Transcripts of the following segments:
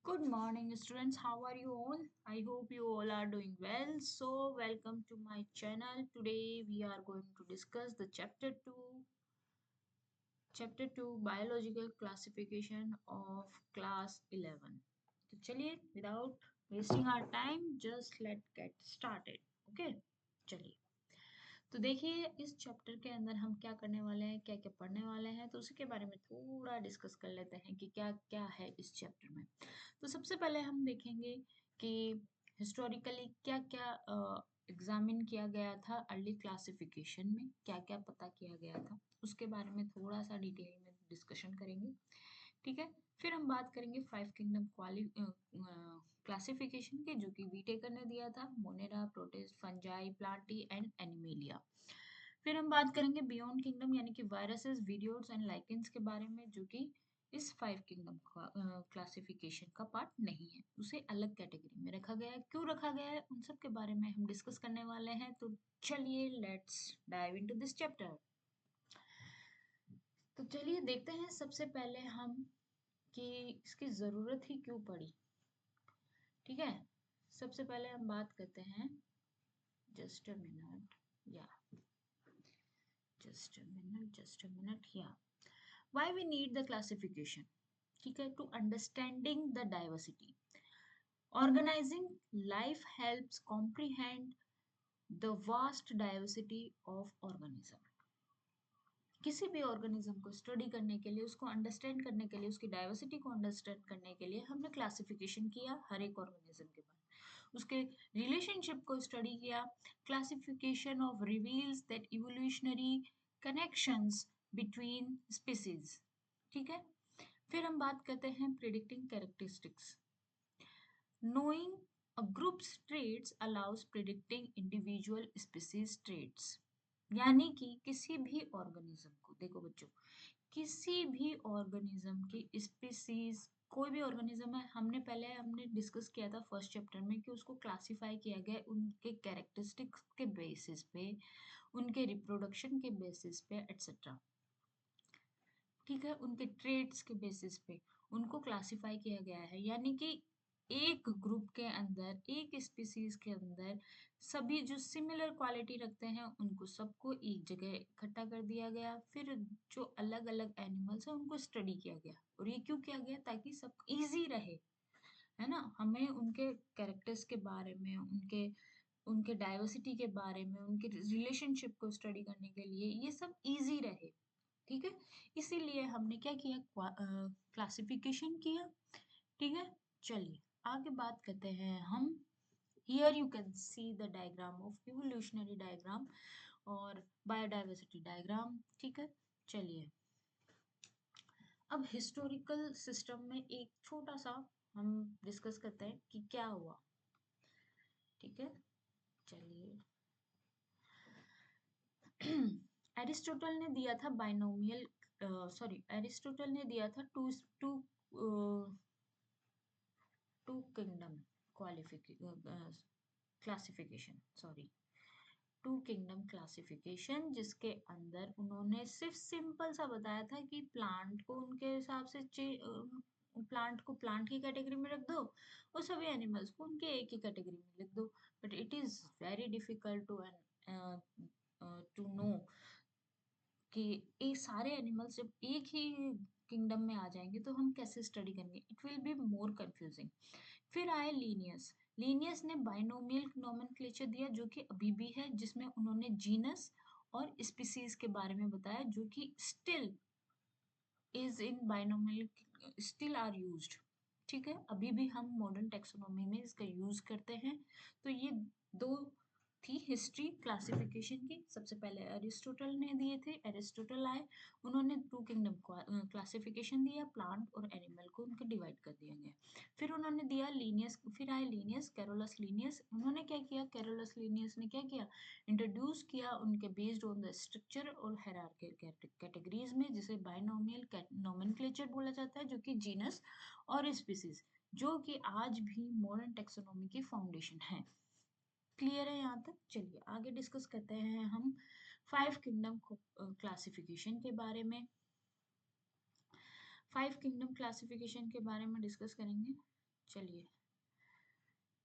Good morning, students. How are you all? I hope you all are doing well. So, welcome to my channel. Today, we are going to discuss the chapter 2 biological classification of class 11. तो चलिए without wasting our time, just let's get started. Okay? चलिए तो देखिए इस chapter के अंदर हम क्या करने वाले हैं, क्या क्या पढ़ने वाले हैं, तो उसी के बारे में थोड़ा डिस्कस कर लेते हैं कि क्या क्या है इस चैप्टर में। तो सबसे पहले हम देखेंगे कि हिस्टोरिकली क्या क्या एग्जामिन किया गया था अर्ली क्लासिफिकेशन में, क्या क्या पता किया गया था, उसके बारे में थोड़ा सा डिटेल में डिस्कशन करेंगे। ठीक है, फिर हम बात करेंगे फाइव किंगडम क्लासिफिकेशन के, जो कि वीटेकर ने दिया था, Monera, protist, fungi, Plantae and animalia. फिर हम बात करेंगे बियॉन्ड किंगडम यानी कि वायरसेस, वीडियोस एंड लाइकेंस के बारे में, जो कि इस फाइव किंगडम क्लासिफिकेशन का पार्ट नहीं है, उसे अलग कैटेगरी में रखा गया है। क्यों रखा गया है उन सब के बारे में हम डिस्कस करने वाले हैं। तो चलिए let's dive into this chapter. तो चलिए देखते हैं सबसे पहले हम कि इसकी ज़रूरत ही क्यों पड़ी। ठीक है, सबसे पहले हम बात करते हैं, जस्ट अ मिनट या जस्ट अ मिनट या why we need the classification. ठीक है, to understanding the diversity organising life helps comprehend the vast diversity of organism. किसी भी ऑर्गेनिज्म को स्टडी करने के लिए, उसको अंडरस्टैंड करने के लिए, उसकी डाइवर्सिटी को अंडरस्टैंड करने के लिए हमने क्लासिफिकेशन किया हर एक ऑर्गेनिज्म के बारे में, उसके रिलेशनशिप को स्टडी किया। Classification of reveals that evolutionary connections between species. ठीक है, फिर हम बात करते हैं predicting characteristics. Knowing a groups traits allows predicting individual species traits. यानी कि किसी भी ऑर्गेनिज्म को, देखो बच्चों, किसी भी ऑर्गेनिज्म की स्पीसीज, कोई भी ऑर्गेनिज्म है, हमने डिस्कस किया था फर्स्ट चैप्टर में कि उसको क्लासिफाई किया गया उनके कैरेक्टरिस्टिक्स के बेसिस पे, उनके रिप्रोडक्शन के बेसिस पे एटसेट्रा। ठीक है, उनके ट्रेड्स के बेसिस पे उनको क्लासिफाई किया गया है। यानी कि एक ग्रुप के अंदर, एक स्पीसीज के अंदर सभी जो सिमिलर क्वालिटी रखते हैं उनको सबको एक जगह इकट्ठा कर दिया गया। फिर जो अलग अलग एनिमल्स हैं उनको स्टडी किया गया। और ये क्यों किया गया? ताकि सब इजी रहे, है ना, हमें उनके कैरेक्टर्स के बारे में, उनके उनके डाइवर्सिटी के बारे में, उनके रिलेशनशिप को स्टडी करने के लिए ये सब इजी रहे। ठीक है, इसीलिए हमने क्या किया, क्लासिफिकेशन किया। ठीक है, चलिए आगे बात करते हैं हम। Here you can see the diagram of evolutionary diagram और बायोडाइवर्सिटी डायग्राम। ठीक है, चलिए अब हिस्टोरिकल सिस्टम में एक छोटा सा हम डिस्कस करते हैं कि क्या हुआ। ठीक है, चलिए एरिस्टोटल ने दिया था बाइनोमियल, सॉरी, एरिस्टोटल ने दिया था two two two kingdom classification, sorry, two kingdom classification, जिसके अंदर उन्होंने सिर्फ सिंपल सा बताया था कि प्लांट को उनके हिसाब से प्लांट को प्लांट की कैटेगरी में रख दो और सभी एनिमल्स को उनके एक ही कैटेगरी में लिख दो। But it is very difficult to know कि ये सारे एनिमल्स जब एक ही किंगडम में आ जाएंगे तो हम कैसे स्टडी करेंगे, it will be more confusing. फिर आए लीनियस। लीनियस ने बाइनोमियल नोमेनक्लेचर दिया, जो कि अभी भी है, जिसमें उन्होंने जीनस और स्पीसीज के बारे में बताया, जो कि still is in binomial, still are used. ठीक है, अभी भी हम मॉडर्न टेक्सोनॉमी में इसका यूज करते हैं। तो ये दो थी हिस्ट्री क्लासिफिकेशन की। सबसे पहले एरिस्टोटल ने दिए थे, एरिस्टोटल आए, उन्होंने टू किंगडम क्लासिफिकेशन दिया, प्लांट और एनिमल को उनके डिवाइड कर दिया गया। फिर उन्होंने दिया लीनियस, फिर आए लीनियस, कैरोलस लीनियस। उन्होंने क्या किया, कैरोलस लीनियस ने क्या किया, इंट्रोड्यूस किया उनके बेस्ड ऑन द स्ट्रक्चर और हायरार्किकल कैटेगरीज में, जिसे बाइनोमियल नोमेनक्लेचर बोला जाता है, जो कि जीनस और स्पीसीज, जो कि आज भी मॉडर्न टेक्सोनॉमी की फाउंडेशन है। क्लियर है यहाँ तक? चलिए आगे डिस्कस करते हैं हम फाइव किंगडम क्लासिफिकेशन के बारे में। फाइव किंगडम क्लासिफिकेशन के बारे में डिस्कस करेंगे। चलिए,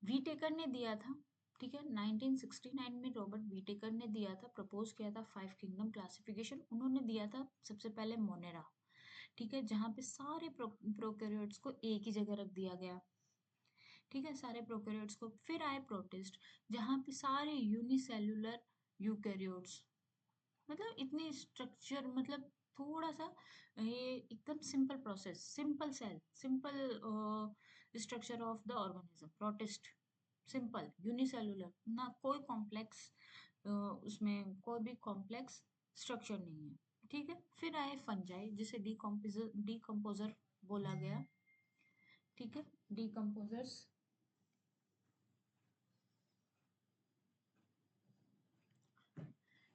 वीटेकर ने दिया था, ठीक है, 1969 में रॉबर्ट वीटेकर ने दिया था, प्रपोज किया था 5 किंगडम क्लासिफिकेशन। उन्होंने दिया था सबसे पहले मोनेरा, ठीक है, जहाँ पे सारे प्रोकैरियोट्स को एक ही जगह रख दिया गया, ठीक है, सारे प्रोकैरियोट्स को। फिर आए प्रोटिस्ट, जहाँ पे सारे यूनिसेल्युलर यूकैरियोट्स, मतलब इतनी स्ट्रक्चर, मतलब थोड़ा सा ये एकदम simple process, simple cell, simple structure of the organism, protist, simple unicellular, ना कोई कॉम्प्लेक्स, उसमें कोई भी कॉम्प्लेक्स स्ट्रक्चर नहीं है, ठीक है। फिर आए फंजाई, जिसे डीकम्पोजर बोला गया, ठीक है, डीकम्पोजर्स।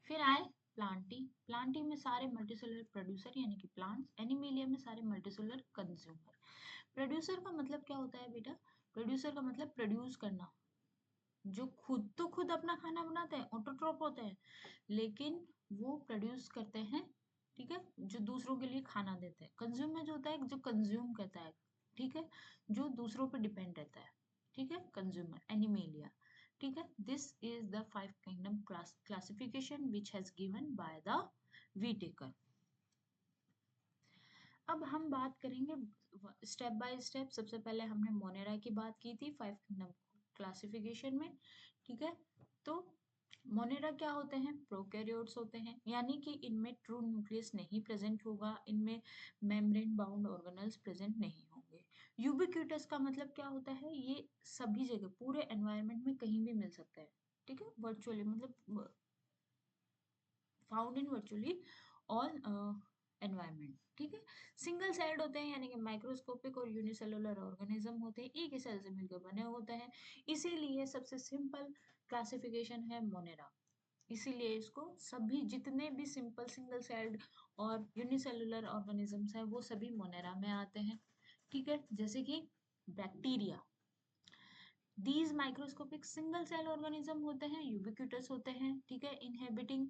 फिर आए प्लांटी, प्लांटी में सारे मल्टीसेलुलर प्रोड्यूसर यानी कि प्लांट्स, एनिमेलिया में सारे मल्टीसेलुलर कंज्यूमर। प्रोड्यूसर का मतलब क्या होता है बेटा? प्रोड्यूसर का मतलब प्रोड्यूस करना, जो खुद तो खुद अपना खाना बनाते हैं, ऑटोट्रोफ होते हैं, लेकिन वो प्रोड्यूस करते हैं, ठीक है, जो दूसरों के लिए खाना देते हैं। कंज्यूम में जो होता है, जो कंज्यूम करता है, ठीक है, जो दूसरों पर डिपेंड रहता है, ठीक है, कंज्यूमर, एनिमेलिया, ठीक है। This is the 5 kingdom classification which has given by the Whittaker. अब हम बात करेंगे स्टेप बाय स्टेप। सबसे पहले हमने मोनेरा की बात की थी 5 किंगडम क्लासिफिकेशन में, ठीक है। तो मोनेरा क्या होते हैं? प्रोकैरियोट्स होते हैं, यानी कि इनमें ट्रू न्यूक्लियस नहीं प्रेजेंट होगा, इनमें मेम्ब्रेन बाउंड ऑर्गेनेल्स प्रेजेंट नहीं होंगे। यूबिक्यूटस का मतलब क्या होता है? ये सभी जगह, पूरे एनवायरनमेंट में कहीं भी मिल सकता है, ठीक है, वर्चुअली, मतलब found in virtually all environment, ठीक है। सिंगल सेल्ड होते हैं, यानी कि माइक्रोस्कोपिक और यूनिसेलुलर ऑर्गेनिज्म होते हैं, एक ही सेल से मिलकर बने होते हैं, इसीलिए सबसे सिंपल क्लासिफिकेशन है मोनेरा। इसीलिए इसको सभी, जितने भी सिंपल सिंगल सेल्ड और यूनिसेलुलर ऑर्गेनिजम्स हैं, वो सभी मोनेरा में आते हैं, ठीक है। जैसे कि bacteria, these microscopic single cell organism होते हैं, यूबिक्यूटस होते हैं, ठीक है, inhabiting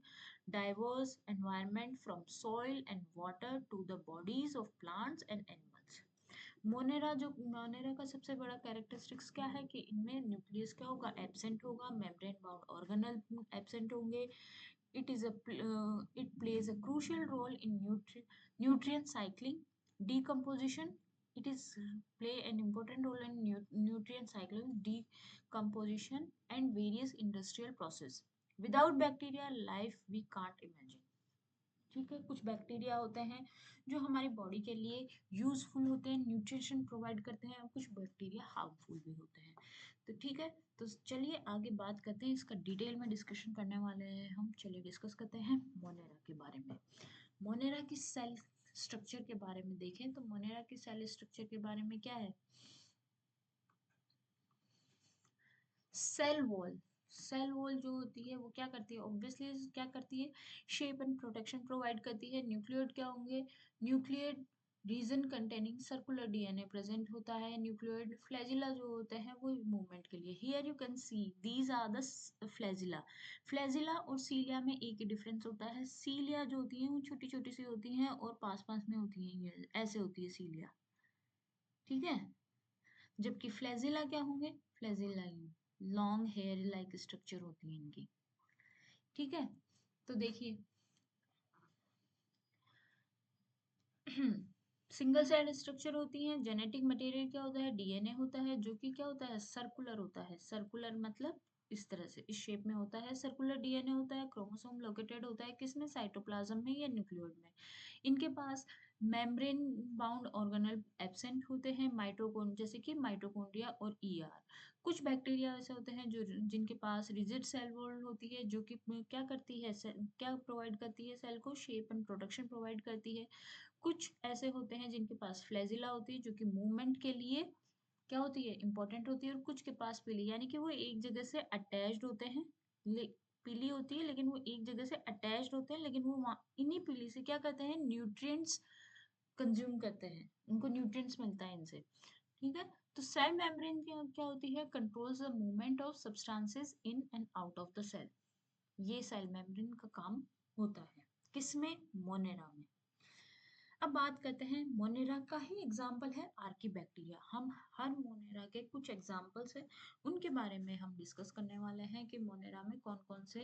diverse environment from soil and water to the bodies of plants and animals. Monera का सबसे बड़ा कैरेक्टरिस्टिक्स क्या है कि इनमें न्यूक्लियस क्या होगा? एब्सेंट होगा, मेम्ब्रेन बाउंड ऑर्गेनल एब्सेंट होंगे। It plays a crucial role in nutrient cycling, decomposition. It is play an important role in nutrient cycling, decomposition, and various industrial process. Without bacteria, life we can't imagine. ठीक है, कुछ bacteria होते हैं जो हमारी body के लिए useful होते हैं, न्यूट्रिशन प्रोवाइड करते हैं, और कुछ बैक्टीरिया हार्मफुल भी होते हैं। तो ठीक है, तो चलिए आगे बात करते हैं, इसका डिटेल में डिस्कशन करने वाले हैं हम। चलिए डिस्कस करते हैं मोनेरा के बारे में। मोनेरा की सेल स्ट्रक्चर के बारे में देखें तो मोनेरा की सेल स्ट्रक्चर के बारे में क्या है? सेल वॉल, सेल वॉल जो होती है वो क्या करती है? ऑब्वियसली क्या करती है? शेप एंड प्रोटेक्शन प्रोवाइड करती है। न्यूक्लियोइड क्या होंगे? Nucleoid reason containing circular DNA present होता है। न्यूक्लियोइड फ्लैजिला जो होते हैं वो मूवमेंट के लिए। Here you can see these are the flagella. Flagella और सीलिया में एक ही डिफरेंस होता है, सीलिया जो होती है वो छोटी छोटी सी होती हैं और पास पास में होती हैं, ये ऐसे होती है सीलिया, ठीक है। जबकि फ्लैजिला क्या होंगे? Flagella long hair like structure होती है इनकी, ठीक है। तो देखिए सिंगल सेल स्ट्रक्चर होती हैं। जेनेटिक मटेरियल क्या होता है? डीएनए होता है, जो कि क्या होता है? सर्कुलर होता है। सर्कुलर मतलब इस तरह से, इस शेप में होता है। सर्कुलर डीएनए होता है। क्रोमोसोम लोकेटेड होता है किसमें? साइटोप्लाज्म में या न्यूक्लियोइड में। इनके पास मेम्ब्रेन बाउंड ऑर्गेनल एब्सेंट होते हैं, माइटोकॉन जैसे कि माइटोकॉन्ड्रिया और ईआर। कुछ बैक्टीरिया ऐसे होते हैं जो जिनके पास रिजिड सेल वॉल होती है, जो कि क्या करती है? क्या प्रोवाइड करती है? सेल को शेप एंड प्रोटेक्शन प्रोवाइड करती है। कुछ ऐसे होते हैं जिनके पास फ्लैजिला होती है, जो कि मूवमेंट के लिए क्या होती है? इंपॉर्टेंट होती है। और कुछ के पास पीली, यानी कि वो एक जगह से अटैच्ड होते हैं। पीली होती है लेकिन वो एक जगह से अटैच्ड होते हैं, लेकिन वो इन्हीं पीली से क्या करते हैं? न्यूट्रिएंट्स कंज्यूम करते हैं, उनको न्यूट्रिएंट्स मिलता है इनसे, ठीक है। तो सेल मेम्ब्रेन क्या होती है? Controls the movement of substances in and out of the cell. ये सेल मेम्ब्रेन का काम होता है किसमें? मोनेरा में। अब बात करते हैं मोनेरा का ही एग्जाम्पल है आर्कीबैक्टीरिया। हम हर मोनेरा के कुछ एग्जाम्पल्स है, उनके बारे में हम डिस्कस करने वाले हैं कि मोनेरा में कौन कौन से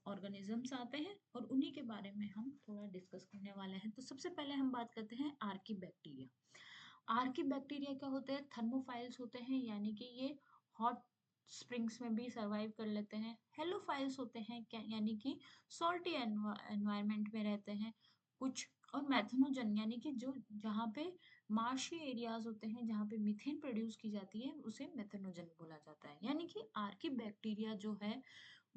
ऑर्गेनिजम्स आते हैं और उन्हीं के बारे में हम थोड़ा डिस्कस करने वाले हैं। तो सबसे पहले हम बात करते हैं आर्कीबैक्टीरिया। आर्कीबैक्टीरिया क्या होते हैं? थर्मोफाइल्स होते हैं, यानी कि ये हॉट स्प्रिंग्स में भी सरवाइव कर लेते हैं। हेलोफाइल्स होते हैं क्या, यानी कि सॉल्टी एनवायरनमेंट में रहते हैं कुछ। और मैथनोजन यानी कि जो जहाँ पे मार्शी एरियाज होते हैं, जहाँ पे मीथेन प्रोड्यूस की जाती है, उसे मैथनोजन बोला जाता है। यानी कि आर्कीबैक्टीरिया जो है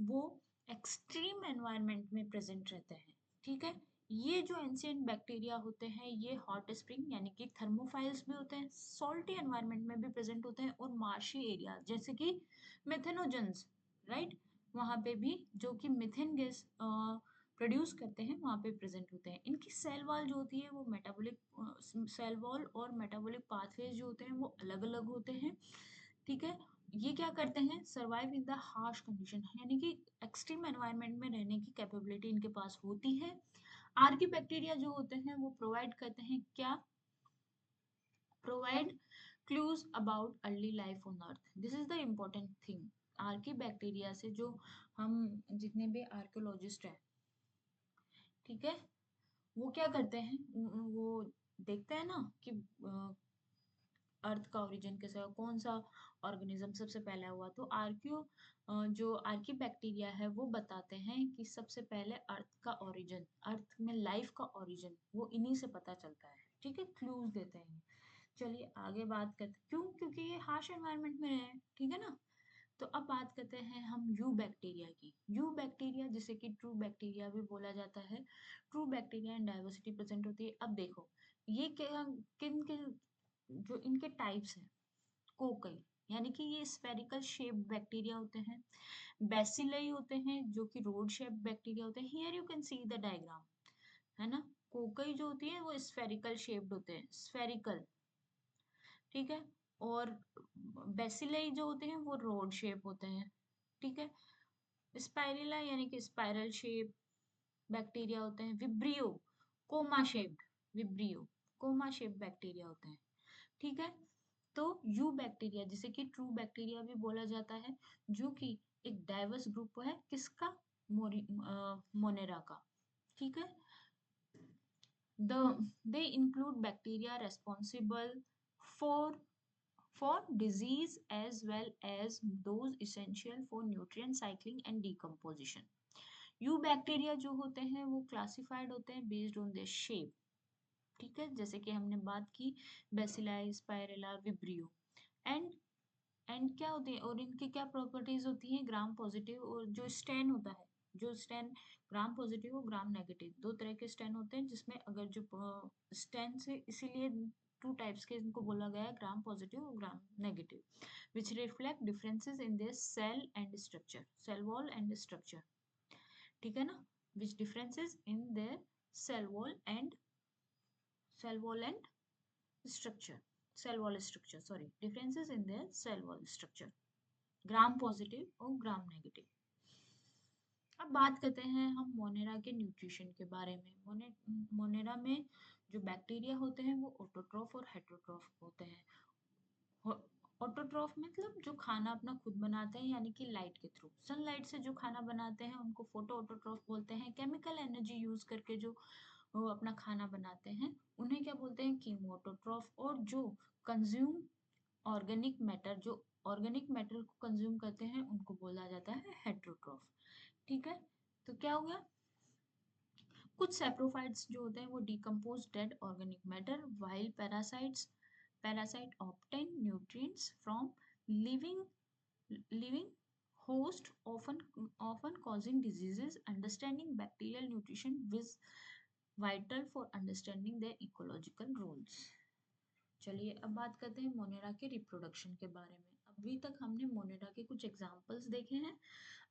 वो एक्सट्रीम एनवायरनमेंट में प्रेजेंट रहते हैं। ठीक है, ये जो एंशियंट बैक्टीरिया होते हैं ये हॉट स्प्रिंग यानी कि थर्मोफाइल्स भी होते हैं, सॉल्टी एनवायरनमेंट में भी प्रेजेंट होते हैं, और मार्शी एरिया जैसे कि मेथेनोजेंस, राइट, वहाँ पे भी जो कि मिथेन गैस प्रोड्यूस करते हैं वहाँ पे प्रेजेंट होते हैं। इनकी सेल वॉल जो होती है वो मेटाबॉलिक सेल वॉल और मेटाबॉलिक पाथवेज जो होते हैं वो अलग अलग होते हैं। ठीक है, ये क्या करते हैं? Survive in the harsh condition, यानी कि एक्सट्रीम एनवायरनमेंट में रहने की कैपेबिलिटी इनके पास होती है। आर्कीबैक्टीरिया जो होते हैं वो प्रोवाइड करते हैं क्या? Provide clues about early life on earth. This is the important thing. Archaebacteria से जो हम जितने भी आर्कियोलॉजिस्ट हैं, ठीक है, वो क्या करते हैं? वो देखते हैं ना कि अर्थ का ओरिजिन कैसा है, कौन सा ऑर्गेनिज्म सबसे पहले हुआ। तो जो आर्की बैक्टीरिया है वो बताते हैं कि सबसे पहले अर्थ का ओरिजिन, अर्थ में लाइफ का ओरिजिन वो इन्हीं से पता चलता है। ठीक है, क्लूज देते हैं। चलिए आगे बात करते हैं, क्यों? क्योंकि ये हार्श एनवायरनमेंट में रहे हैं। ठीक है ना। तो अब बात करते हैं हम यू बैक्टीरिया की। यू बैक्टीरिया जिसे कि ट्रू बैक्टीरिया भी बोला जाता है। True bacteria and diversity present होती है। अब देखो ये क्या, किन किन जो इनके टाइप्स हैं। कोकई, यानी कि ये स्फेरिकल शेप बैक्टीरिया होते हैं। बेसिलई होते हैं जो कि रोड शेप बैक्टीरिया होते हैं। Here you can see the diagram, है ना। कोकई जो होती है वो स्फेरिकल शेप्ड होते हैं, स्फेरिकल, ठीक है। और बेसिलई जो होते हैं वो रोड शेप होते हैं, ठीक है। स्पाइरेला यानी कि स्पाइरल शेप बैक्टीरिया होते हैं। Vibrio comma shaped, vibrio coma shape bacteria होते हैं, ठीक है। तो यू बैक्टीरिया जिसे कि ट्रू बैक्टीरिया भी बोला जाता है, जो कि एक डाइवर्स ग्रुप है किसका? मोनेरा का, ठीक है। They include bacteria responsible for disease as well as those essential for nutrient cycling and decomposition. You bacteria जो होते हैं वो क्लासिफाइड होते हैं बेस्ड ऑन देयर शेप, ठीक है, जैसे कि हमने बात की बेसिलाई, स्पाइरेला, विब्रियो। एंड क्या होती है और इनकी क्या प्रॉपर्टीज होती हैं? ग्राम पॉजिटिव और जो स्टेन होता है, जो स्टेन ग्राम पॉजिटिव और ग्राम नेगेटिव, दो तरह के स्टेन होते हैं, जिसमें अगर जो स्टेन से इसीलिए टू टाइप्स के इनको बोला गया है, ग्राम पॉजिटिव और gram negative, which reflect differences in their cell and structure, cell wall and structure, ठीक है ना, which differences in their cell wall and structure, cell wall structure, sorry, differences in their cell wall structure, gram positive और gram negative. अब बात करते हैं हम Monera के न्यूट्रिशन के बारे में। मोनेरा में जो बैक्टीरिया होते हैं वो ऑटोट्रॉफ और हेटरोट्रॉफ होते हैं। ऑटोट्रॉफ मतलब जो खाना अपना खुद बनाते हैं, यानी कि लाइट के थ्रू, सनलाइट से जो खाना बनाते हैं उनको फोटो ऑटोट्रॉफ बोलते हैं। केमिकल एनर्जी यूज करके जो वो अपना खाना बनाते हैं उन्हें क्या बोलते हैं? कीमोटोट्रॉफ। और जो कंज्यूम ऑर्गेनिक मैटर, जो ऑर्गेनिक मैटर को कंज्यूम करते हैं उनको बोला जाता है हेट्रोट्रॉफ, ठीक है। तो क्या हो गया? कुछ सेप्रोफाइट्स जो होते हैं वो decompose dead organic matter, while parasite obtain nutrients from living living host, often causing diseases. Understanding bacterial nutrition is vital for understanding their ecological roles. चलिए अब बात करते हैं मोनेरा के रिप्रोडक्शन के बारे में। अभी तक हमने मोनेरा के कुछ एग्जाम्पल्स देखे हैं,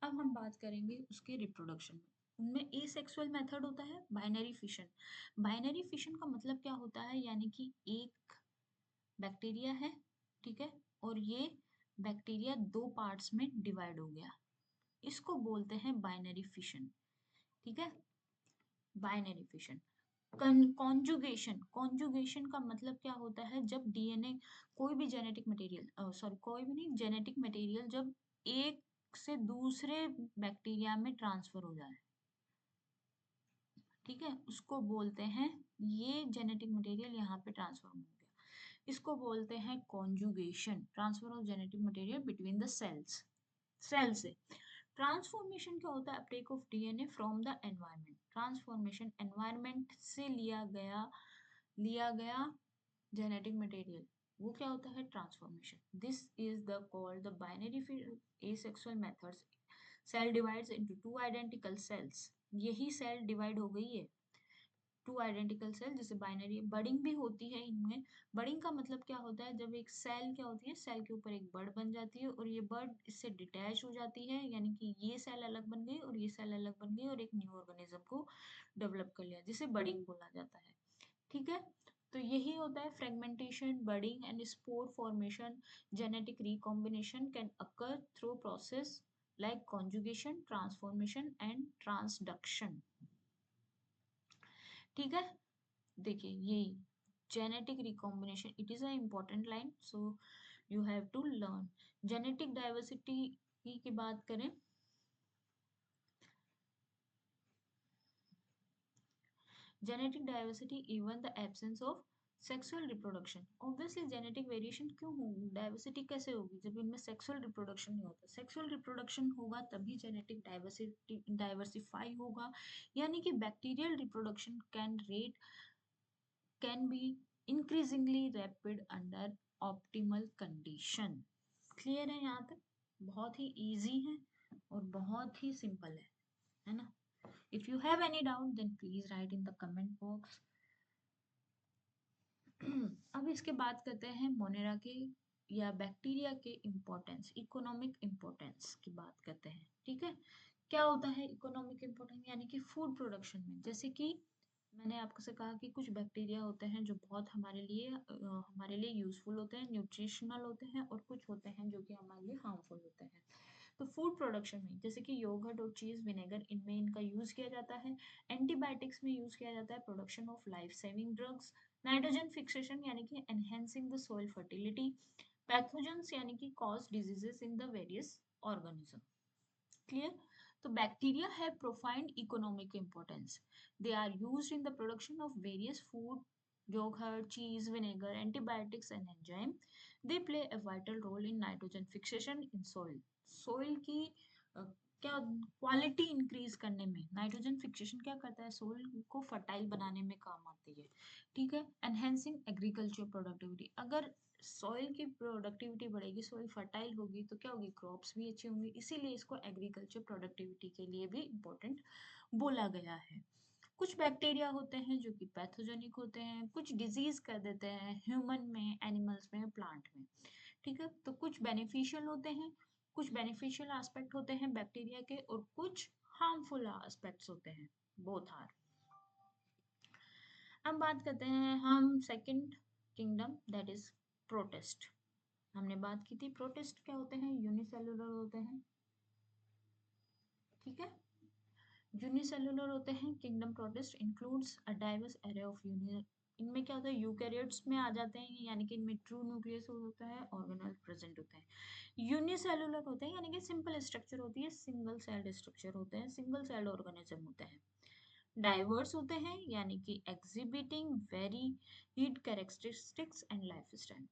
अब हम बात करेंगे उसके रिप्रोडक्शन में। उनमें एसेक्सुअल मेथड होता है, बाइनरी फिशन। बाइनरी फिशन का मतलब क्या होता है? यानी कि एक बैक्टीरिया है, ठीक है, और ये बैक्टीरिया दो पार्ट्स में डिवाइड हो गया, इसको बोलते हैं बाइनरी फिशन, ठीक है, बाइनरी फिशन। कॉन्जुगेशन, कॉन्जुगेशन का मतलब क्या होता है, जब डीएनए, कोई भी जेनेटिक मटेरियल, सॉरी कोई भी नहीं, जेनेटिक मटेरियल जब एक से दूसरे बैक्टीरिया में ट्रांसफर हो जाए, ठीक है, उसको बोलते हैं, ये जेनेटिक मटेरियल यहाँ पे ट्रांसफर हो गया, इसको बोलते हैं conjugation, transfer of genetic material between the cells, cell से। ट्रांसफॉर्मेशन क्या होता है, uptake of DNA from the environment, transformation environment से लिया गया जेनेटिक मटेरियल, वो क्या होता है, transformation. This is the called the binary asexual methods, cell divides into two identical cells, यही सेल डिवाइड हो गई है टू आइडेंटिकल सेल, जैसे बाइनरी बडिंग भी होती है इनमें। बडिंग का मतलब क्या होता है, जब एक सेल क्या होती है, सेल के ऊपर एक बड बन जाती है और ये बड इससे डिटैच हो जाती है, यानी कि ये सेल अलग बन गई और ये सेल अलग बन गई और एक न्यू ऑर्गेनिज्म को डेवलप कर लिया, जिसे बडिंग बोला जाता है, ठीक है। तो यही होता है fragmentation, budding and spore formation. Genetic recombination can occur through process like conjugation, transformation and transduction, ठीक है। देखिए यही genetic recombination, it is a important line, so you have to learn. Genetic diversity की बात करें, genetic diversity even the absence of sexual reproduction, obviously genetic variation क्यों होगी, diversity कैसे होगी जब इनमें सेक्सुअल रिप्रोडक्शन नहीं होता, सेक्सुअल रिप्रोडक्शन होगा तभी जेनेटिक डाइवर्सिटी डाइवर्सिफाई होगा, यानी कि bacterial reproduction can be increasingly rapid under optimal condition। Clear है यहाँ तक, बहुत ही इजी है और बहुत ही सिंपल है ना। If you have any doubt then please write in the comment box. अब इसके बात करते हैं मोनेरा के या बैक्टीरिया के इम्पोर्टेंस, इकोनॉमिक इम्पोर्टेंस की बात करते हैं, ठीक है। क्या होता है इकोनॉमिक इम्पोर्टेंस, यानी कि फूड प्रोडक्शन में, जैसे कि मैंने आपको से कहा कि कुछ बैक्टीरिया होते हैं जो बहुत हमारे लिए यूजफुल होते हैं, न्यूट्रिशनल होते हैं, और कुछ होते हैं जो कि हमारे लिए हार्मफुल होते हैं। तो फूड प्रोडक्शन में जैसे कि योगर्ट और चीज, विनेगर, इनमें इनका यूज किया जाता है। एंटीबायोटिक्स में यूज किया जाता है, production of life saving drugs, nitrogen fixation यानी कि enhancing the soil fertility, pathogens यानी कि cause diseases in the various organism, clear. तो bacteria have profound economic importance. They are used in the production of various food, yogurt, cheese, vinegar, antibiotics and enzyme. They play a vital role in nitrogen fixation in soil. Soil की क्या quality increase करने में nitrogen fixation क्या करता है, soil को fertile बनाने में काम आती है, ठीक है। एनहेंसिंग एग्रीकल्चर प्रोडक्टिविटी, अगर सॉइल की प्रोडक्टिविटी बढ़ेगी, सॉइल फर्टाइल होगी तो क्या होगी, क्रॉप्स भी अच्छी होंगी, इसीलिए इसको एग्रीकल्चर प्रोडक्टिविटी के लिए भी इम्पोर्टेंट बोला गया है। कुछ बैक्टीरिया होते हैं जो कि पैथोजेनिक होते हैं, कुछ डिजीज कर देते हैं ह्यूमन में, एनिमल्स में, प्लांट में, ठीक है। तो कुछ बेनिफिशियल होते हैं, कुछ बेनिफिशियल एस्पेक्ट होते हैं बैक्टीरिया के, और कुछ हार्मफुल एस्पेक्ट्स होते हैं, बोथ आर। अब बात करते हैं हम second kingdom, that is protist. हमने बात की थी प्रोटिस्ट क्या होते हैं, यूनिसेलुलर होते हैं, ठीक है। यूनिसेलुलर होते हैं kingdom protist, includes a diverse array of uni, इनमें क्या होता है, यूकैरियोट्स में आ जाते हैं, यानी कि इनमें ट्रू न्यूक्लियस होता है, ऑर्गेनेल प्रेजेंट होते हैं। यूनिसेलुलर होते हैं यानी कि सिंपल स्ट्रक्चर होती है, सिंगल सेल्ड स्ट्रक्चर होते हैं, सिंगल सेल्ड ऑर्गेनिज्म होते हैं। डाइवर्स होते हैं यानी कि exhibiting very heat characteristics and life style,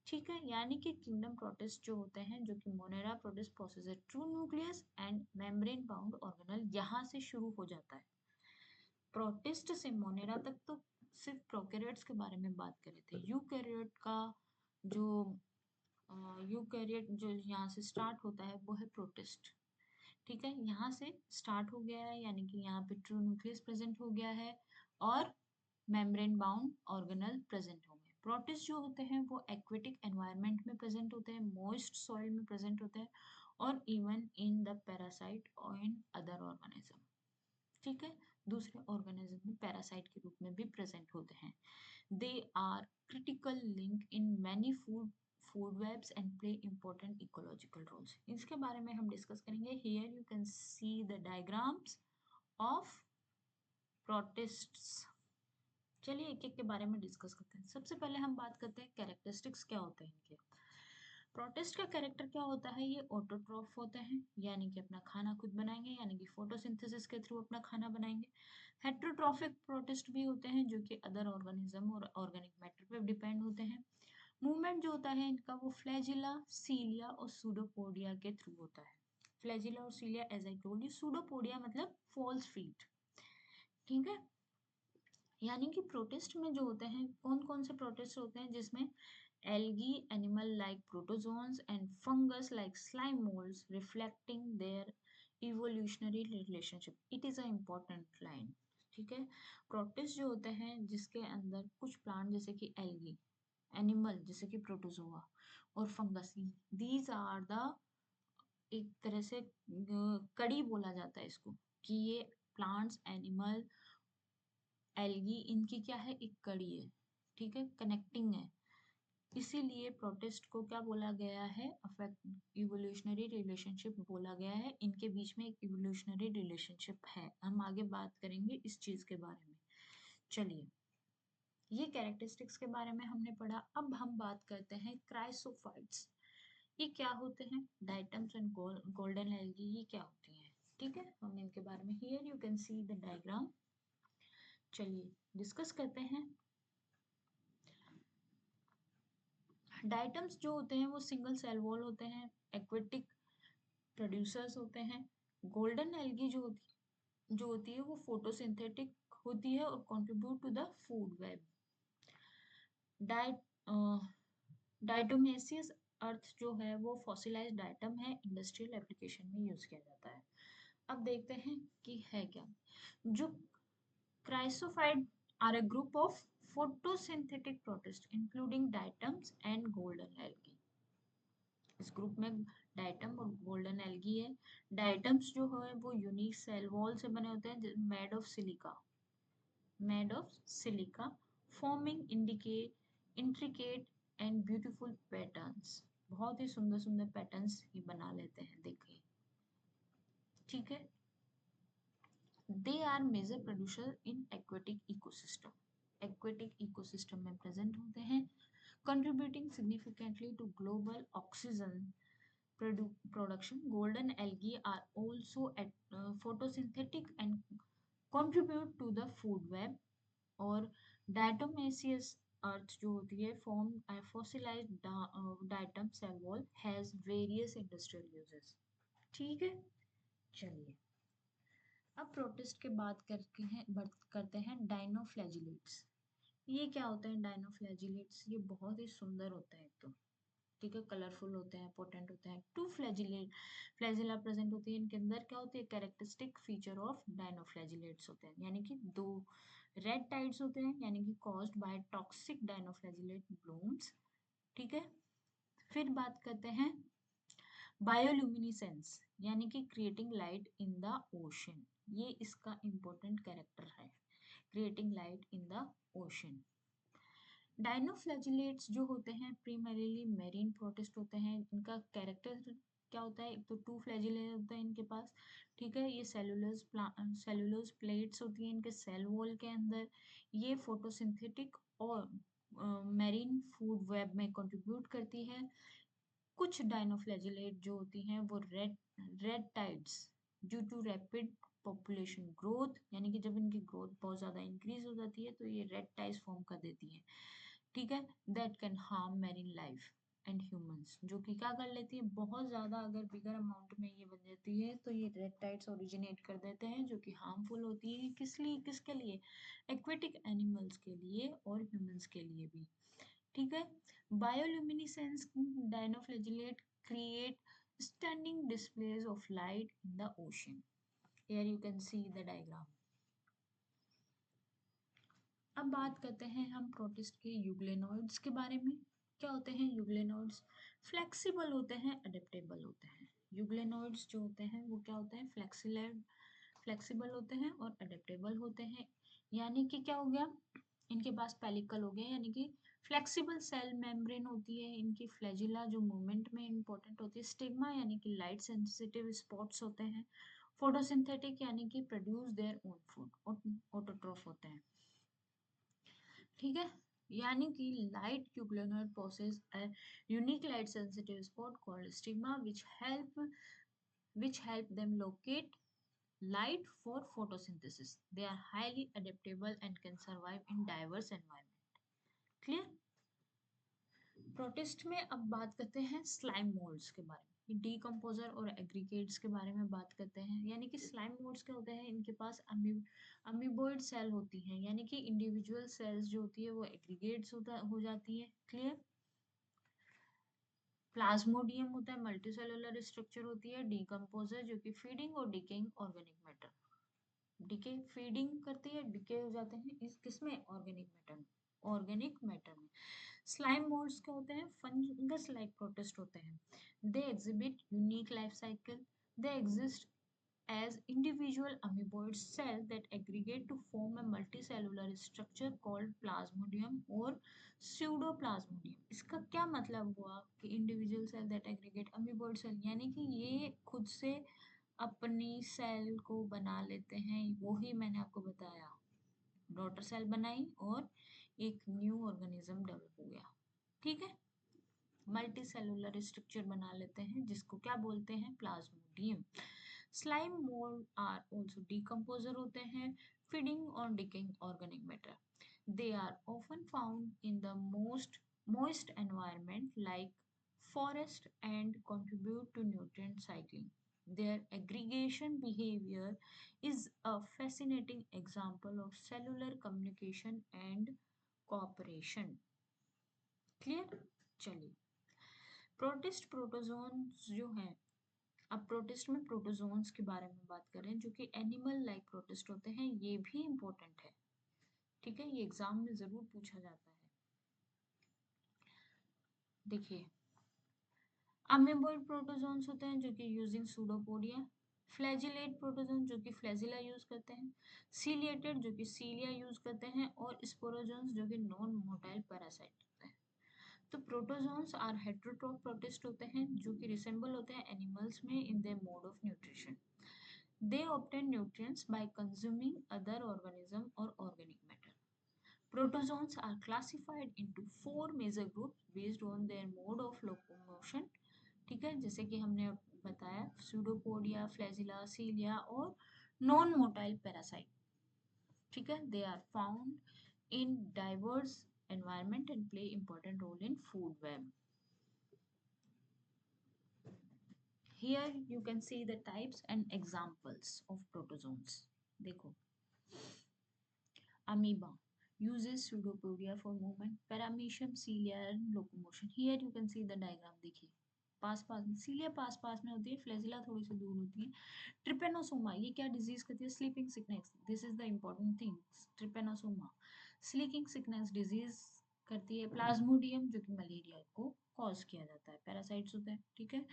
ठीक है। यानी कि किंगडम प्रोटिस्ट जो होते हैं, जो कि monera protist possess true nucleus and membrane bound organelle, यहाँ से शुरू हो जाता है। प्रोटिस्ट से मोनेरा तक तो सिर्फ प्रोकैरियोट्स के बारे में बात कर रहे थे, यूकैरियोट का जो यूकैरियोट जो यहाँ से स्टार्ट होता है वो है प्रोटिस्ट, ठीक है। यहाँ से स्टार्ट हो गया है, यानी कि यहाँ पे ट्रू न्यूक्लियस प्रेजेंट हो गया है और मेम्ब्रेन बाउंड ऑर्गेनल प्रेजेंट होंगे। प्रोटिस्ट जो होते हैं वो एक्वेटिक एनवायरनमेंट में प्रेजेंट होते हैं, मॉइस्ट सॉइल में प्रेजेंट होते हैं, और इवन इन द पैरासाइट और इन अदर ऑर्गेनिज्म, ठीक है। दूसरे ऑर्गेनिज्म में पैरासाइट के रूप में भी प्रेजेंट होते हैं। They are critical link in many food webs and play important ecological roles. इसके बारे में हम डिस्कस करेंगे। Here you can see the diagrams of protists, चलिए एक एक के बारे में डिस्कस करते हैं। सबसे पहले हम बात करते हैं कैरेक्टरिस्टिक्स क्या होते हैं इनके। प्रोटिस्ट का कैरेक्टर क्या होता है, ये ऑटोट्रॉफ होते हैं, यानी कि अपना खाना खुद बनाएंगे, यानी कि फोटोसिंथेसिस के थ्रू अपना खाना बनाएंगे। हेट्रोट्रॉफिक प्रोटिस्ट भी होते हैं जो कि अदर ऑर्गेनिज्म और ऑर्गेनिक मैटर पे डिपेंड होते हैं। मूवमेंट जो होता है इनका वो फ्लैजिला, सीलिया और सूडोपोडिया के थ्रू होता है। फ्लैजिला और cilia as I told you, pseudopodia मतलब फॉल्स फीट, ठीक है। यानी कि प्रोटिस्ट में जो होते हैं, कौन कौन से प्रोटिस्ट होते हैं, जिसमें algae animal like protozoans and fungus like slime moulds reflecting their evolutionary relationship. It is a important line, ठीक है। प्रोटिस्ट जो होते हैं जिसके अंदर कुछ प्लांट जैसे कि एल्गी, एनिमल जैसे कि प्रोटोजोआ और फंगस, दीज आर द, एक तरह से कड़ी बोला जाता है इसको, कि ये प्लांट्स, एनिमल, एल्गी, इनकी क्या है, एक कड़ी है, ठीक है, कनेक्टिंग है। इसीलिए प्रोटिस्ट को क्या बोला गया है, अफेक्ट इवोल्यूशनरी रिलेशनशिप बोला गया है। इनके बीच में एक इवोल्यूशनरी रिलेशनशिप है, हम आगे बात करेंगे इस चीज के बारे में। चलिए, ये कैरेक्टरिस्टिक्स के बारे में हमने पढ़ा। अब हम बात करते हैं क्राइसोफाइट्स। ये क्या होते हैं, डाइटम्स एंड गोल्डन एल्गी, ये क्या होती हैं, ठीक है। हम इनके बारे में, here you can see the diagram. चलिए डिस्कस करते हैं। डाइटम्स जो होते हैं वो सिंगल सेल वॉल होते हैं, एक्वेटिक प्रोड्यूसर्स होते हैं। गोल्डन एल्गी जो होती है वो फोटोसिंथेटिक होती है और contribute to the food web. Diet diatomaceous earth जो है वो फॉसिलाइज्ड डाइटम है, इंडस्ट्रियल एप्लीकेशन में यूज किया जाता है। अब देखते हैं कि है क्या। जो chrysophyte are a group of photosynthetic protists including diatoms and golden algae। इस ग्रुप में डाइटम और गोल्डन एल्गी है। डाइटम्स जो है वो यूनिक सेल वॉल से बने होते हैं, made of silica forming indicate intricate and beautiful patterns. बहुत ही सुंदर सुंदर पैटर्न्स ये बना लेते हैं, देखिए, ठीक है। They are major producer in aquatic ecosystem में प्रेजेंट होते हैं, contributing significantly to global oxygen production. Golden algae are also photosynthetic and contribute to the food web। और diatomaceous earth जो होती है form a fossilized diatom cell wall has various industrial uses, ठीक है। चलिए, अब प्रोटिस्ट के बात करते हैं डाइनोफ्लैजिलेट्स। ये क्या होते हैं डाइनोफ्लैजिलेट्स, ये बहुत ही सुंदर होते हैं, तो ठीक है, कलरफुल होते हैं, पोटेंट होते हैं। टू फ्लैजिला प्रेजेंट होती है इनके अंदर। क्या होती है, कैरेक्टरिस्टिक फीचर ऑफ डाइनोफ्लैजिलेट्स होते हैं, यानी कि दो रेड टाइड्स होते हैं, यानी कि कॉज्ड बाय टॉक्सिक डाइनोफ्लैजिलेट ब्लूम्स, ठीक है। फिर बात करते हैं बायोल्यूमिनिसेंस, यानी कि creating light in the ocean. ये इसका इंपॉर्टेंट कैरेक्टर है, creating light in the ocean. Dinoflagellates जो होते हैं प्रीमरीली मेरीन प्रोटिस्ट होते हैं। इनका कैरेक्टर क्या होता है, एक तो टू फ्लैजिलेट होता है इनके पास, ठीक है। ये सेलुलोज प्लेट्स होती हैं इनके सेल वॉल के अंदर। ये फोटोसिंथेटिक और मेरीन फूड वेब में कंट्रीब्यूट करती है। कुछ डाइनोफ्लैजिलेट जो होती हैं वो red tides due to rapid population growth, यानी कि जब इनकी ग्रोथ बहुत ज़्यादा इंक्रीज हो जाती है तो ये रेड टाइड्स फॉर्म कर देती हैं, ठीक है। That can harm marine life and humans, जो कि क्या कर लेती है, बहुत ज़्यादा अगर बिगर अमाउंट में ये बन जाती है तो ये रेड टाइड्स ओरिजिनेट कर देते हैं, जो कि हार्मफुल होती है। किसके लिए, एक्वेटिक एनिमल्स के लिए और ह्यूमंस के लिए भी, ठीक है। Bioluminescence dinoflagellate create stunning displays of light in the ocean. Here you can see the diagram. अब बात करते हैं हम प्रोटिस्ट के यूग्लेनॉइड्स के बारे में। क्या होते हैं यूग्लेनॉइड्स, फ्लेक्सिबल होते हैं, अडेप्टेबल होते हैं। यूग्लेनॉइड्स जो होते हैं वो क्या होते हैं, फ्लेक्सिबल होते हैं और अडेप्टेबल होते हैं। यानी कि क्या हो गया, इनके पास पेलिकल हो गया, यानी कि फ्लेक्सिबल सेल मेम्ब्रेन होती है इनकी। फ्लैजिला जो मूवमेंट में इंपॉर्टेंट होती है। स्टिग्मा यानी कि लाइट सेंसिटिव स्पॉट्स होते हैं। फोटोसिंथेटिक यानी कि produce their own food, autotroph होते हैं। ठीक है, यानी कि लाइट क्यूक्लोनर possess a unique light sensitive spot called stigma which help them locate light for photosynthesis. They are highly adaptable and can survive in diverse environment. Clear? Protist में अब बात करते हैं स्लाइम मोल्ड्स के बारे में, डीकम्पोजर और एग्रीगेट्स के बारे में बात करते हैं। यानी कि स्लाइम मोल्ड्स क्या होते हैं, इनके पास अमीबोइड सेल होती हैं, यानी कि इंडिविजुअल सेल्स जो होती है वो एग्रीगेट्स हो जाती है। क्लियर? प्लाज्मोडियम होता है, मल्टीसेलुलर स्ट्रक्चर होती है। डीकम्पोजर जो कि फीडिंग और decaying organic matter, decay feeding करती है, डिके हो जाते हैं इस किसमें, ऑर्गेनिक मैटर में। स्लाइम मोल्ड्स क्या होते हैं, फंगस लाइक प्रोटिस्ट होते हैं। They exhibit unique life cycle. They exist as individual amoeboid cell that aggregate to form a multicellular structure called plasmodium or pseudoplasmodium। इसका क्या मतलब हुआ कि individual cell that aggregate amoeboid cell, यानी कि ये खुद से अपनी सेल को बना लेते हैं। वो ही मैंने आपको बताया, डॉटर सेल बनाई और एक न्यू ऑर्गेनिज्म डेवलप हो गया। ठीक है, मल्टी सेलुलर स्ट्रक्चर बना लेते हैं जिसको क्या बोलते हैं, plasmodium. Slime mould are also decomposer होते हैं, feeding on decaying organic matter. They are often found in the most moist environment like forest and contribute to nutrient cycling. Their aggregation behavior is a fascinating example of cellular communication and cooperation. Clear? चलिए, protist protozoans जो हैं, अब protist में protozoans के बारे में बात करें जो कि एनिमल लाइक प्रोटिस्ट होते हैं, ये भी इम्पोर्टेंट है। ठीक है, ये एग्जाम में जरूर पूछा जाता है। देखिए, अमीबॉइड प्रोटोजोन्स होते हैं जो कि यूजिंग सूडोपोडिया, फ्लैजिलेट प्रोटोजोन जो कि फ्लैजिला यूज करते हैं, सीलिएटेड जो कि सीलिया यूज करते हैं, और स्पोरोजोन्स जो कि नॉन मोटाइल पैरासाइट होते हैं। तो प्रोटोजोन्स आर हेटेरोट्रॉफ प्रोटिस्ट होते हैं जो कि रिसेंबल होते हैं एनिमल्स में in their mode of nutrition. They obtain nutrients by consuming other organism और organic matter. Protozoans are classified into four major groups based on their mode of locomotion। ठीक है, जैसे कि हमने बताया, सूडोपोडिया, फ्लैजिला, सीलिया और नॉन मोटाइल पैरासाइट। ठीक है, they are found in diverse environment and play important role in food web. Here you can see the types and examples of protozoans. देखो, amoeba uses pseudopodia for movement, paramecium cilia and locomotion. Here you can see the diagram. देखिए, पास पास में सीलिया पास पास में होती है, flagella थोड़ी सी दूर होती है। ट्रिपेनोसोमा ये क्या डिजीज करती है, sleeping sickness. This is the important thing, Trypanosoma sleeping sickness disease करती है। प्लाज्मोडियम जो कि मलेरिया को कॉज किया जाता है, पैरासाइट्स होते हैं। ठीक है,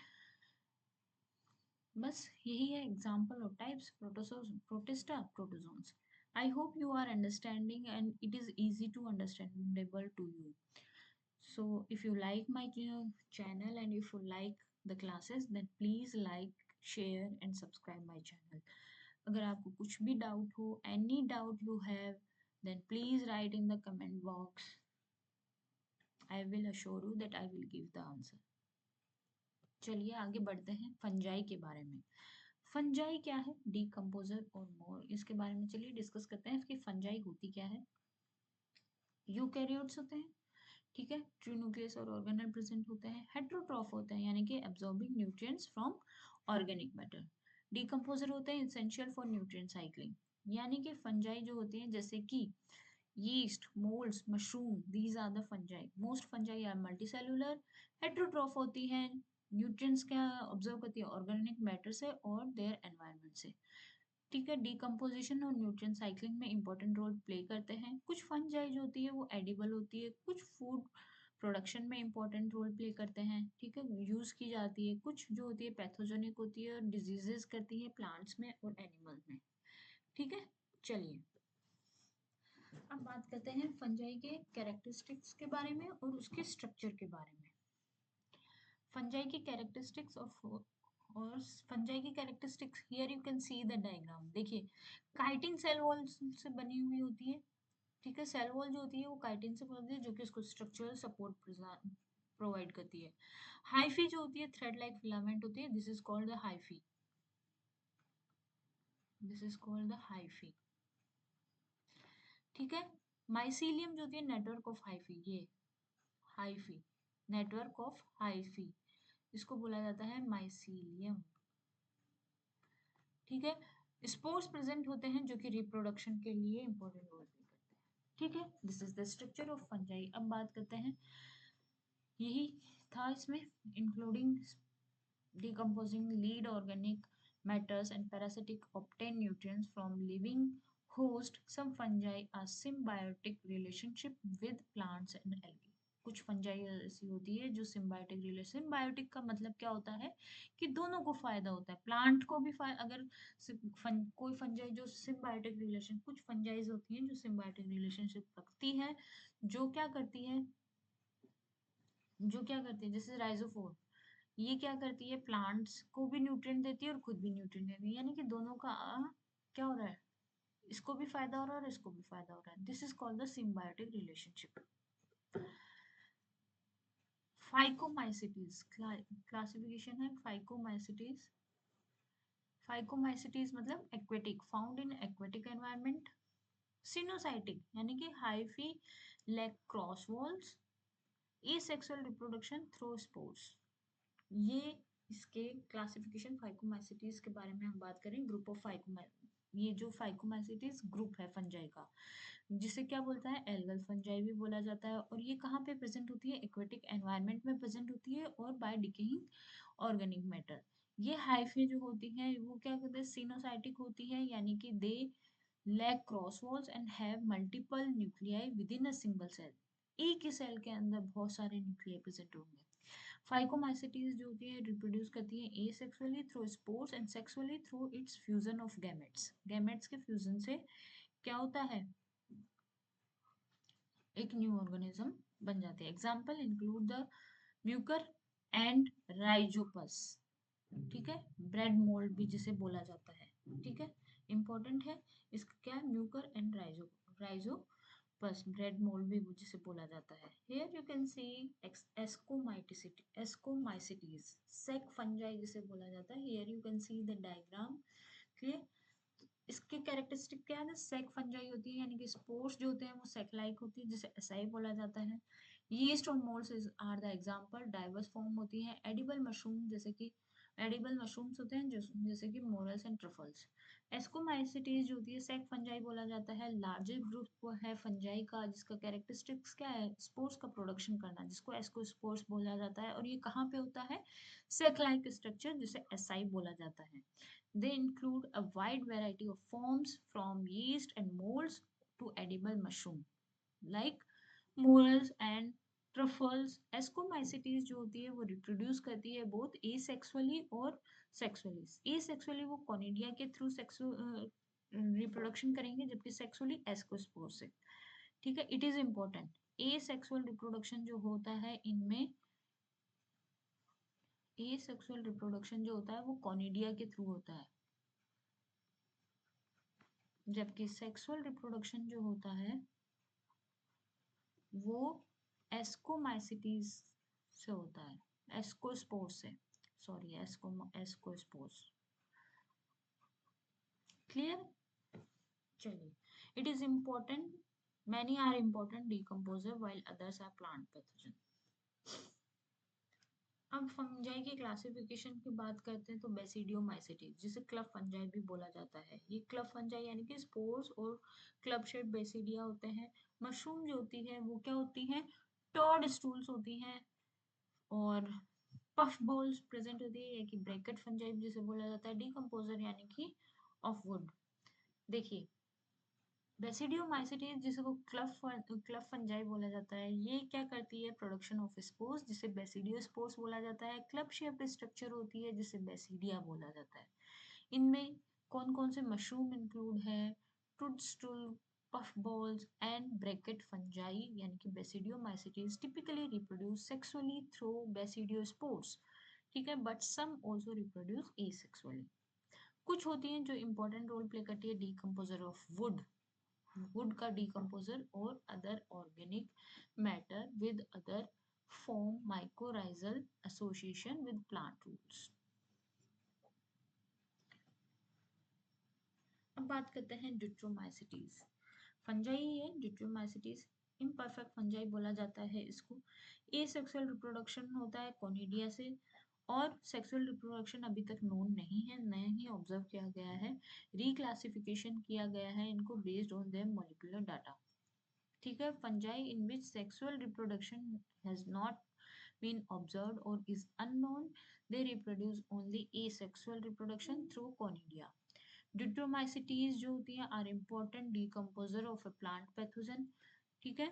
बस यही है example of types, protista, protozoans. I hope you are understanding and it is easy to understandable to you. So if you like my channel and if you like the classes, then please like, share and subscribe my channel. अगर आपको कुछ भी doubt हो, any doubt you have, then please write in the comment box. I will assure you that I will give the answer. चलिए आगे बढ़ते हैं fungi के बारे में। फंजाई क्या है, डीकम्पोजर और मोर, इसके बारे में चलिए डिस्कस करते हैं कि फंजाई होती क्या है। यूकैरियोट्स होते हैं, ठीक है, ट्रू न्यूक्लियस और ऑर्गेनेल प्रेजेंट होते हैं। हेटेरोट्रॉफ होते हैं यानी कि absorbing nutrients from organic matter. Decomposer होते हैं एसेंशियल फॉर न्यूट्रिएंट साइक्लिंग, यानी कि फंजाई जो होती हैं जैसे कि yeast, molds, mushroom, these are the fungi. Most fungi are multicellular, heterotroph होती हैं, न्यूट्रिएंट्स क्या ऑब्जर्व करती है, ऑर्गेनिक मैटर से और देयर एनवायरनमेंट से। ठीक है, डिकम्पोजिशन और न्यूट्रिएंट साइक्लिंग में इंपॉर्टेंट रोल प्ले करते हैं। कुछ फंजाई जो होती है वो एडिबल होती है, कुछ फूड प्रोडक्शन में इंपॉर्टेंट रोल प्ले करते हैं। ठीक है, यूज की जाती है। कुछ जो होती है पैथोजेनिक होती है और डिजीजेस करती है प्लांट्स में और एनिमल में। ठीक है, चलिए अब बात करते हैं फंजाई के कैरेक्टरिस्टिक्स के बारे में और उसके स्ट्रक्चर के बारे में। फंजाई की कैरेक्टरिस्टिक्स और फंजाई की characteristics, here you can see the diagram. देखिए, काइटिन सेल वॉल से बनी हुई होती है। ठीक है। सेल वॉल जो होती है वो काइटिन से बनती है जो कि उसको स्ट्रक्चरल सपोर्ट प्रोवाइड करती है। हाइफी जो होती है थ्रेड लाइक फिलामेंट होती है, this is called the hyphae, this is called the hyphae. ठीक है। माइसीलियम जो होती है नेटवर्क ऑफ हाइफी, ये हाइफी, नेटवर्क ऑफ हाइफी, इसको बोला जाता है माइसीलियम। ठीक है। स्पोर्स प्रेजेंट होते हैं जो कि रिप्रोडक्शन के लिए इंपॉर्टेंट रोल प्ले करते हैं। ठीक है, this is the structure of fungi. अब बात करते हैं, यही था इसमें, including decomposing lead organic matters and parasitic obtain nutrients from living host. Some fungi are symbiotic relationship with plants and algae. कुछ फंजाई ऐसी होती है जो सिम्बायोटिक रिलेशन, सिम्बायोटिक का मतलब क्या होता है कि दोनों को फायदा होता है, प्लांट को भी फायदा, अगर कोई फंजाई जो सिम्बायोटिक रिलेशन, कुछ फंजाइज होती हैं जो सिम्बायोटिक रिलेशनशिप रखती है, जो क्या करती है, जो क्या करती है, जैसे राइजोफोर, ये क्या करती है, प्लांट्स को भी न्यूट्रिएंट देती है और खुद भी न्यूट्रिएंट देती है, यानी कि दोनों का क्या हो रहा है, इसको भी फायदा हो रहा है और इसको भी फायदा हो रहा है। This is called the symbiotic relationship. Phycomycetes, classification है फाइकोमाइसिटीज। फाइकोमाइसिटीज मतलब aquatic, found in aquatic environment. Coenocytic यानी कि hyphae leg cross walls. Asexual reproduction through spores. ये इसके क्लासिफिकेशन फाइकोमाइसिटीज के बारे में हम बात करें, ग्रुप ऑफ ये जो फाइकोमाइसिटीज ग्रुप है फंजाई का, जिसे क्या बोलता है, एल्गल फंजाई भी बोला जाता है, और ये कहाँ पे प्रेजेंट होती है, एक्वेटिक एनवायरनमेंट में प्रेजेंट होती है और बाय डिकेइंग ऑर्गेनिक मैटर। ये हाइफे जो होती है वो क्या करते हैं, सिनोसाइटिक होती है, यानी कि they lack cross walls and have multiple nuclei within a single cell. एक ही सेल के अंदर बहुत सारे न्यूक्लियाई प्रेजेंट होंगे। फाइकोमाइसिटीज जो होती है रिप्रोड्यूस करती है asexually through spores and sexually through it's fusion of gametes. Gametes के फ्यूजन से क्या होता है, एक न्यू ऑर्गेनिज्म बन जाते हैं। Example include the Mucor and Rhizopus. ठीक है, ब्रेड मोल्ड भी जिसे बोला जाता है। ठीक है, इंपॉर्टेंट है, इसका क्या है, mucor and rhizopus, bread mould भी जिसे बोला जाता है। Here you can see ascomycetes, sac fungi जिसे बोला जाता है। Here you can see the diagram. Clear, इसके कैरेक्टरिस्टिक क्या है, सेक फंजाई होती है, यानी कि स्पोर्स जो होते हैं वो सेक लाइक होती है, जिसे एसाई बोला जाता है। यीस्ट और moulds are the example. Diverse form होती है। एडिबल मशरूम, जैसे कि एडिबल मशरूम्स होते हैं जैसे कि मोरल्स एंड ट्रफल्स। एस्कोमाइसिटीज जो होती है सेक फंजाई बोला जाता है। लार्जेस्ट ग्रुप है फंजाई का जिसका कैरेक्टरिस्टिक्स क्या है, स्पोर्स का प्रोडक्शन करना, जिसको एस्कोस्पोर्स बोला जाता है, और ये कहाँ पे होता है, सेक लाइक स्ट्रक्चर जिसे एसाई बोला जाता है। They include a wide variety of forms from yeast and molds to edible mushroom like morels and truffles. Ascomycetes जो होती है वो रिप्रोड्यूस करती है बोथ asexually और sexually. Asexually वो कॉनिडिया के थ्रू रिप्रोडक्शन करेंगे, जबकि सेक्सुअली एस्कोस्पोर से। ठीक है, it is important, asexual reproduction जो होता है इनमें, एसेक्सुअल रिप्रोडक्शन जो होता है वो कॉनिडिया के थ्रू होता है, जबकि सेक्सुअल रिप्रोडक्शन जो होता है वो एस्कोमाइसिटीज से होता है, एस्कोस्पोर से, सॉरी एस्कोस्पोर्स। क्लियर, चलिए, it is important, many are important decomposer while others are plant pathogen. अब फंजाई की क्लासिफिकेशन की बात करते हैं तो बेसिडियोमाइसिटीज, जिसे क्लब फंजाई भी बोला जाता है। ये क्लब फंजाई यानी कि स्पोर्स और क्लब शेप बेसिडिया होते हैं। मशरूम जो होती है वो क्या होती है, टॉड स्टूल्स होती हैं, और पफ बॉल्स प्रेजेंट होती है, या कि ब्रैकेट फंजाई जिसे बोला जाता है। डिकम्पोजर यानी कि ऑफ वुड। देखिए, बेसिडियोमाइसिटीज जिसे को क्लब फंजाई बोला जाता है, ये क्या करती है, प्रोडक्शन ऑफ स्पोर्स जिसे बेसिडियोस्पोर्स बोला जाता है। क्लब शेप्ड स्ट्रक्चर होती है जिसे बेसिडिया बोला जाता है। इनमें कौन कौन से मशरूम इंक्लूड है, टूथस्टूल, puff balls and bracket fungi यानी कि basidiomycetes typically reproduce sexually through basidiospores। ठीक है, but some also reproduce asexually। कुछ होती हैं जो important रोल प्ले करती है, decomposer of wood, वुड का डिकम्पोजर और other organic matter with other form mycorrhizal association with plant roots. अब बात करते हैं डिट्रोमाइसिटीज। फंजाई है डिट्रोमाइसिटीज, इम्परफेक्ट फंजाई बोला जाता है इसको। एसेक्सुअल रिप्रोडक्शन होता है कोनिडिया से, और सेक्सुअल रिप्रोडक्शन अभी तक नोन नहीं है, नया ही ऑब्जर्व किया गया है। रिक्लासिफिकेशन किया गया है इनको based on their molecular data. ठीक है, fungi in which sexual reproduction has not been observed or is unknown, they reproduce only asexual reproduction through conidia. Deuteromycetes जो होती है are important decomposer of a plant pathogen. ठीक है,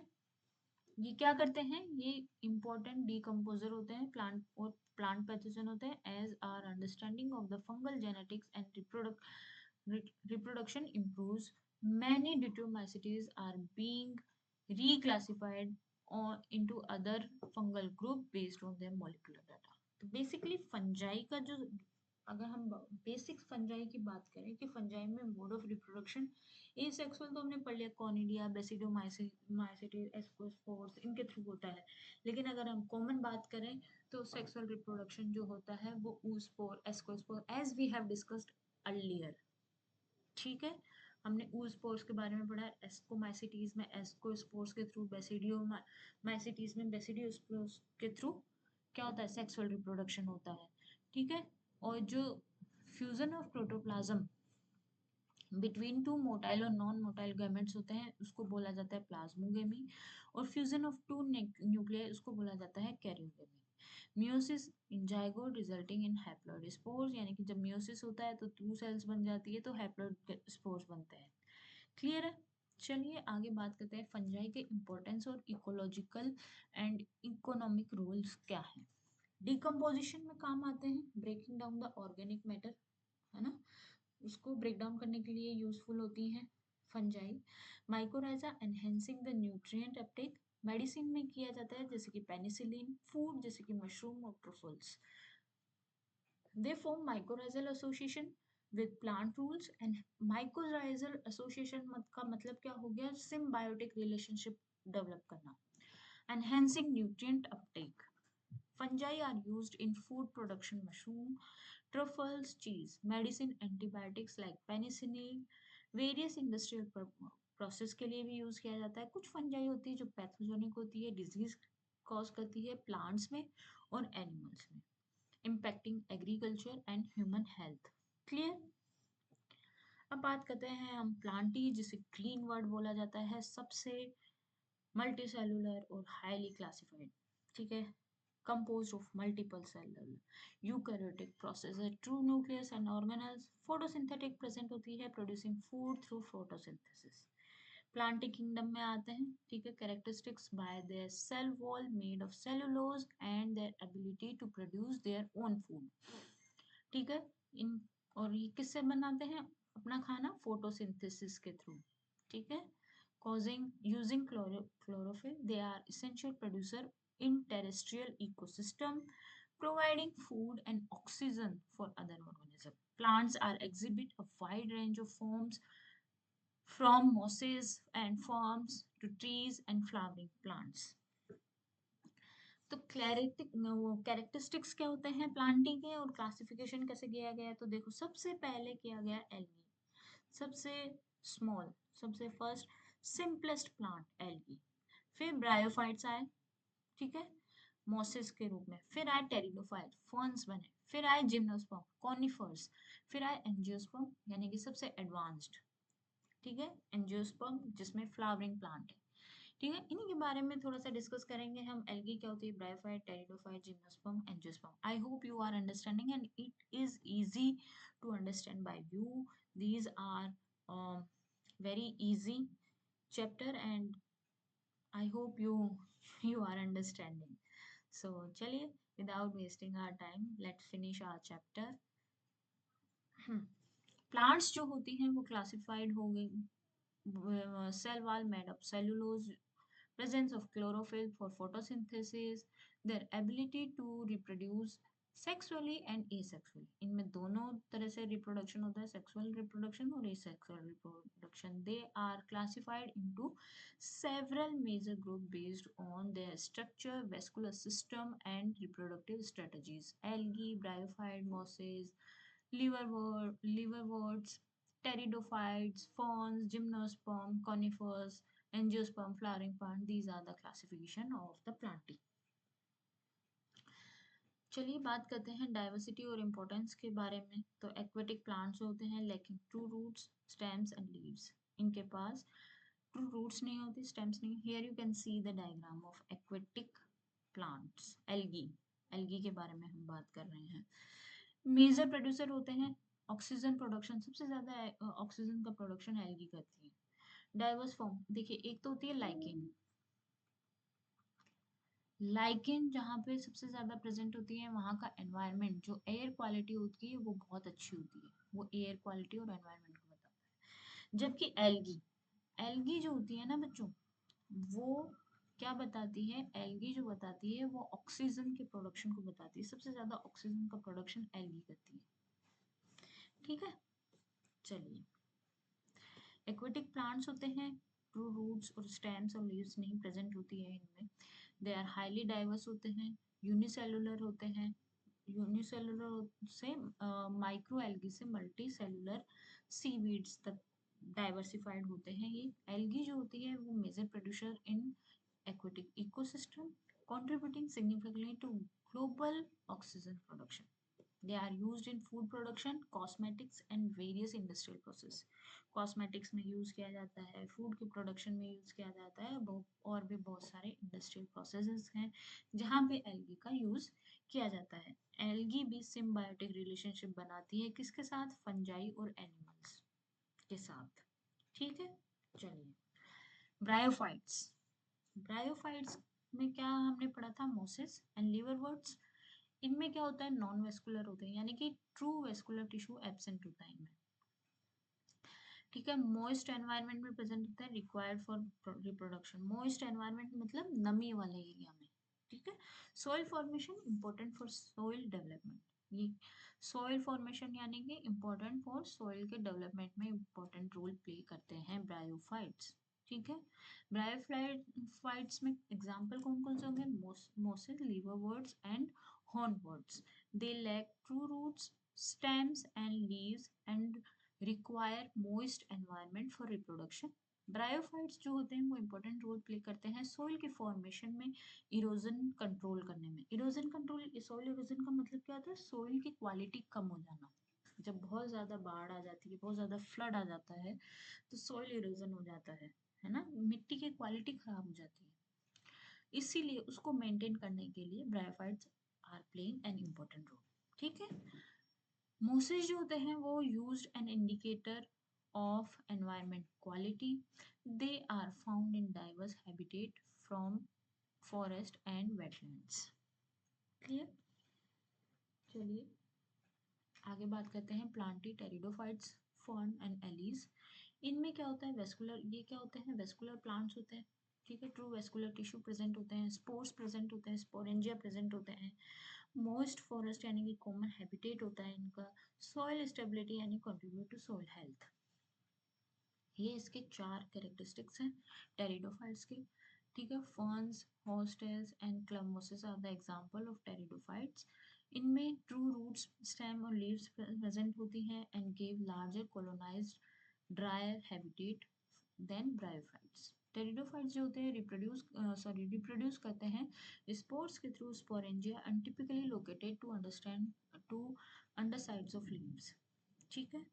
ये क्या करते हैं, ये इम्पोर्टेंट डिकम्पोजर होते हैं प्लांट और प्लांट पैथोजन होते हैं। As our understanding of the fungal genetics and reproduction improves, many diplomatocies are being reclassified or into other fungal group based on their molecular data. तो बेसिकली फंजाई का जो, अगर हम बेसिक फंजाई की बात करें कि फंजाई में मोड ऑफ रिप्रोडक्शन एसेक्सुअल तो हमने पढ़ लिया, कॉनिडिया, बेसिडोमाइसिटिस, एस्कोस्पोर्स, इनके थ्रू होता है। लेकिन अगर हम कॉमन बात करें तो सेक्सुअल रिप्रोडक्शन जो होता है वो oospore, ascospore, as we have discussed earlier. ठीक है, हमने oospores के बारे में पढ़ा है, एस्कोमाइसिटीज में एस्कोस्पोर्स के थ्रू, बेसिडियोमाइसिटीज में बेसिडियोस्पोर्स के थ्रू क्या होता है, सेक्सुअल रिप्रोडक्शन होता है। ठीक है, और जो fusion of protoplasm between two motile और नॉन मोटाइल गैमेट्स होते हैं उसको बोला जाता है प्लाज्मोगेमी, और फ्यूजन ऑफ टू न्यूक्लियर उसको बोला जाता है karyogamy. Meiosis in zygote resulting in haploid spores, यानी कि जब मियोसिस होता है तो टू सेल्स बन जाती है तो हैप्लॉइड स्पोर्स बनते हैं। क्लियर है, चलिए आगे बात करते हैं फंजाई के इम्पोर्टेंस और इकोलॉजिकल एंड इकोनॉमिक रोल्स क्या है। डिकम्पोजिशन में काम आते हैं, breaking down the organic matter, है ना, उसको ब्रेक डाउन करने के लिए यूजफुल होती हैं fungi. Mycorrhiza enhancing the nutrient Uptake, medicine में किया जाता है जैसे कि पेनिसिलिन, फूड जैसे कि मशरूम और truffles. They form mycorrhizal association with plant roots, and mycorrhizal association का मतलब क्या हो गया, सिम्बायोटिक रिलेशनशिप डेवलप करना। Enhancing nutrient uptake, fungi are used in food production, mushroom, truffles, cheese, medicine, antibiotics like penicillin, various industrial process के लिए भी use किया जाता है। कुछ फंजाई होती है जो पैथोजेनिक होती है, डिजीज कॉज करती है प्लांट्स में और एनिमल्स में, impacting agriculture and human health. Clear, अब बात करते हैं हम प्लांटी, जिसे ग्रीन वर्ड बोला जाता है, सबसे मल्टी सेलुलर और हाईली क्लासिफाइड। ठीक है, composed of multiple cellular eukaryotic processes, true nucleus and organelles, photosynthetic present होती है, producing food through photosynthesis। Plant kingdom में आते हैं। ठीक है, characteristics by their cell wall made of cellulose and their ability to produce their own food। ठीक है, इन और ये किससे बनाते हैं अपना खाना, फोटोसिंथेसिस के थ्रू। ठीक है, causing using chlorophyll, they are essential producer in terrestrial ecosystem, providing food and oxygen for other organisms. Plants are exhibit a wide range of forms, from mosses and farms to trees and flowering plants. तो characteristics क्या होते हैं planting के, और classification कैसे किया गया है, तो देखो सबसे पहले किया गया एल्गी, सबसे स्मॉल, सबसे फर्स्ट सिंपलेस्ट प्लांट एल्गी, फिर ब्रायोफाइट्स आए, ठीक है, मोसेस के रूप में, फिर आए टेरिडोफाइट, फर्न्स बने, फिर आए जिम्नोस्पर्म, कॉनिफर्स, फिर आए एंजियोस्पर्म यानी कि सबसे एडवांस्ड। ठीक है, एंजियोस्पर्म जिसमें फ्लावरिंग प्लांट है। ठीक है, इन्हीं के बारे में थोड़ा सा डिस्कस करेंगे हम। एल्गी क्या होती है, bryophyte, pteridophyte, gymnosperm, angiosperm. I hope you are understanding and it is easy to understand by you. These are very easy chapter and I hope you are understanding. So चलिए without wasting our time let's finish our chapter. Plants जो होती हैं वो classified हो गई, cell wall made up cellulose, presence of chlorophyll for photosynthesis, their ability to reproduce sexually and asexually, इनमें दोनों तरह से रिप्रोडक्शन होता है, सेक्सुअल रिप्रोडक्शन और asexual reproduction. They are classified into several major group based on their structure, vascular system and reproductive strategies. Algae, bryophyte, mosses, liverworts, pteridophytes, ferns, gymnosperm, conifers, angiosperm, flowering plant. These are the classification of the plantae. चलिए बात करते हैं diversity और importance के बारे में. तो aquatic plants होते हैं lacking true roots, stems and leaves. इनके पास ट्रू रूट्स नहीं होती, स्टेम्स नहीं. Here you can see the diagram of aquatic plants. Algae, algae के बारे में हम बात कर रहे हैं. मेजर प्रोड्यूसर होते हैं ऑक्सीजन प्रोडक्शन, सबसे ज्यादा ऑक्सीजन का प्रोडक्शन एल्गी करती है. डाइवर्स फॉर्म देखिए, एक तो होती है लाइकेन. लाइकेन जहाँ पे सबसे ज्यादा प्रेजेंट होती है, वहाँ का एनवायरनमेंट, जो एयर क्वालिटी होती है वो बहुत अच्छी होती है. वो एयर क्वालिटी और एनवायरनमेंट को बताता है. जबकि एल्गी, एल्गी जो होती है ना बच्चों, वो क्या बताती है? एल्गी जो बताती है वो ऑक्सीजन के प्रोडक्शन को बताती है. सबसे ज्यादा ऑक्सीजन का प्रोडक्शन एल्गी करती है. ठीक है, चलिए. एक्वेटिक प्लांट्स होते हैं, ट्रू रूट्स और स्टेम्स और लीव्स नहीं प्रेजेंट होती है इनमें. दे आर हाईली डाइवर्स होते हैं, यूनिसेलुलर होते हैं. यूनिसेलुलर से माइक्रो एल्गी से मल्टी सेलुलर सीवीड्स तक डाइवर्सिफाइड होते हैं. ये एल्गी जो होती है वो major producer in aquatic ecosystem, contributing significantly to global oxygen production. They are used in food production, cosmetics and various industrial process. Cosmetics में यूज किया जाता है, फूड के प्रोडक्शन में यूज किया जाता है, और भी बहुत सारे इंडस्ट्रियल प्रोसेसेस हैं जहाँ पे एल्गी का यूज किया जाता है. एल्गी भी सिम्बायोटिक रिलेशनशिप बनाती है किसके साथ? फंजाई और एनिमल्स के साथ. ठीक है, चलिए. ब्रायोफाइट्स, ब्रायोफाइट्स में क्या हमने पढ़ा था? Mosses and liverworts. इनमें क्या होता है? नॉन वेस्कुलर होते हैं, यानी कि ट्रू वेस्कुलर टिश्यू एब्सेंट होता है इनमें. ठीक है, मॉइस्ट एनवायरनमेंट में प्रेजेंट होता है, required for reproduction. Moist environment मतलब नमी वाले एरिया में. ठीक है. Soil formation important for soil development. ये सॉइल फॉर्मेशन यानी कि इंपॉर्टेंट फॉर सॉइल के डेवलपमेंट में इंपॉर्टेंट रोल प्ले करते हैं ब्रायोफाइट्स. ठीक है. ब्रायोफाइट्स में एग्जांपल कौन कौन से होंगे? Mosses, liverworts and hornworts. They lack true roots, stems and leaves and require moist environment for reproduction. Bryophytes जो होते हैं वो इंपॉर्टेंट रोल प्ले करते हैं सॉइल के फॉर्मेशन में, इरोजन कंट्रोल करने में. इरोजन कंट्रोल, सॉइल इरोजन का मतलब क्या होता है? सॉइल की क्वालिटी कम हो जाना. जब बहुत ज्यादा बाढ़ आ जाती है, बहुत ज्यादा फ्लड आ जाता है, तो सॉइल इरोजन हो जाता है ना, मिट्टी की क्वालिटी खराब हो जाती है. इसीलिए उसको मेंटेन करने के लिए bryophytes are playing an important role. ठीक है. मोसेस जो होते हैं वो used an indicator of environment quality. They are found in diverse habitat from forest and wetlands. Clear. चलिए आगे बात करते हैं plantae pteridophytes, fern and allies. इनमें क्या होता है? वेस्कुलर, ये क्या होते हैं? वेस्कुलर प्लांट्स होते हैं. ठीक है. ट्रू वेस्कुलर टिश्यू प्रेजेंट होते हैं, स्पोर्स प्रेजेंट होते हैं, स्पोरेंजिया प्रेजेंट होते हैं. मोस्ट फॉरेस्ट यानी कि कॉमन हैबिटेट होता है इनका. सॉइल स्टेबिलिटी यानी कंट्रीब्यूट टू सॉइल हेल्थ. ये इसके 4 कैरेक्टरिस्टिक्स हैं टेरिडोफाइट्स के. ठीक है. Ferns, horsetails and club mosses are the example of pteridophytes. इनमें ट्रू रूट्स, स्टेम और लीव्स प्रेजेंट होती हैं and give larger colonised drier habitat than bryophytes. Pteridophytes जो होते हैं रिप्रोड्यूस करते हैं स्पोर्स के through sporangia and typically located to undersides of leaves. ठीक है.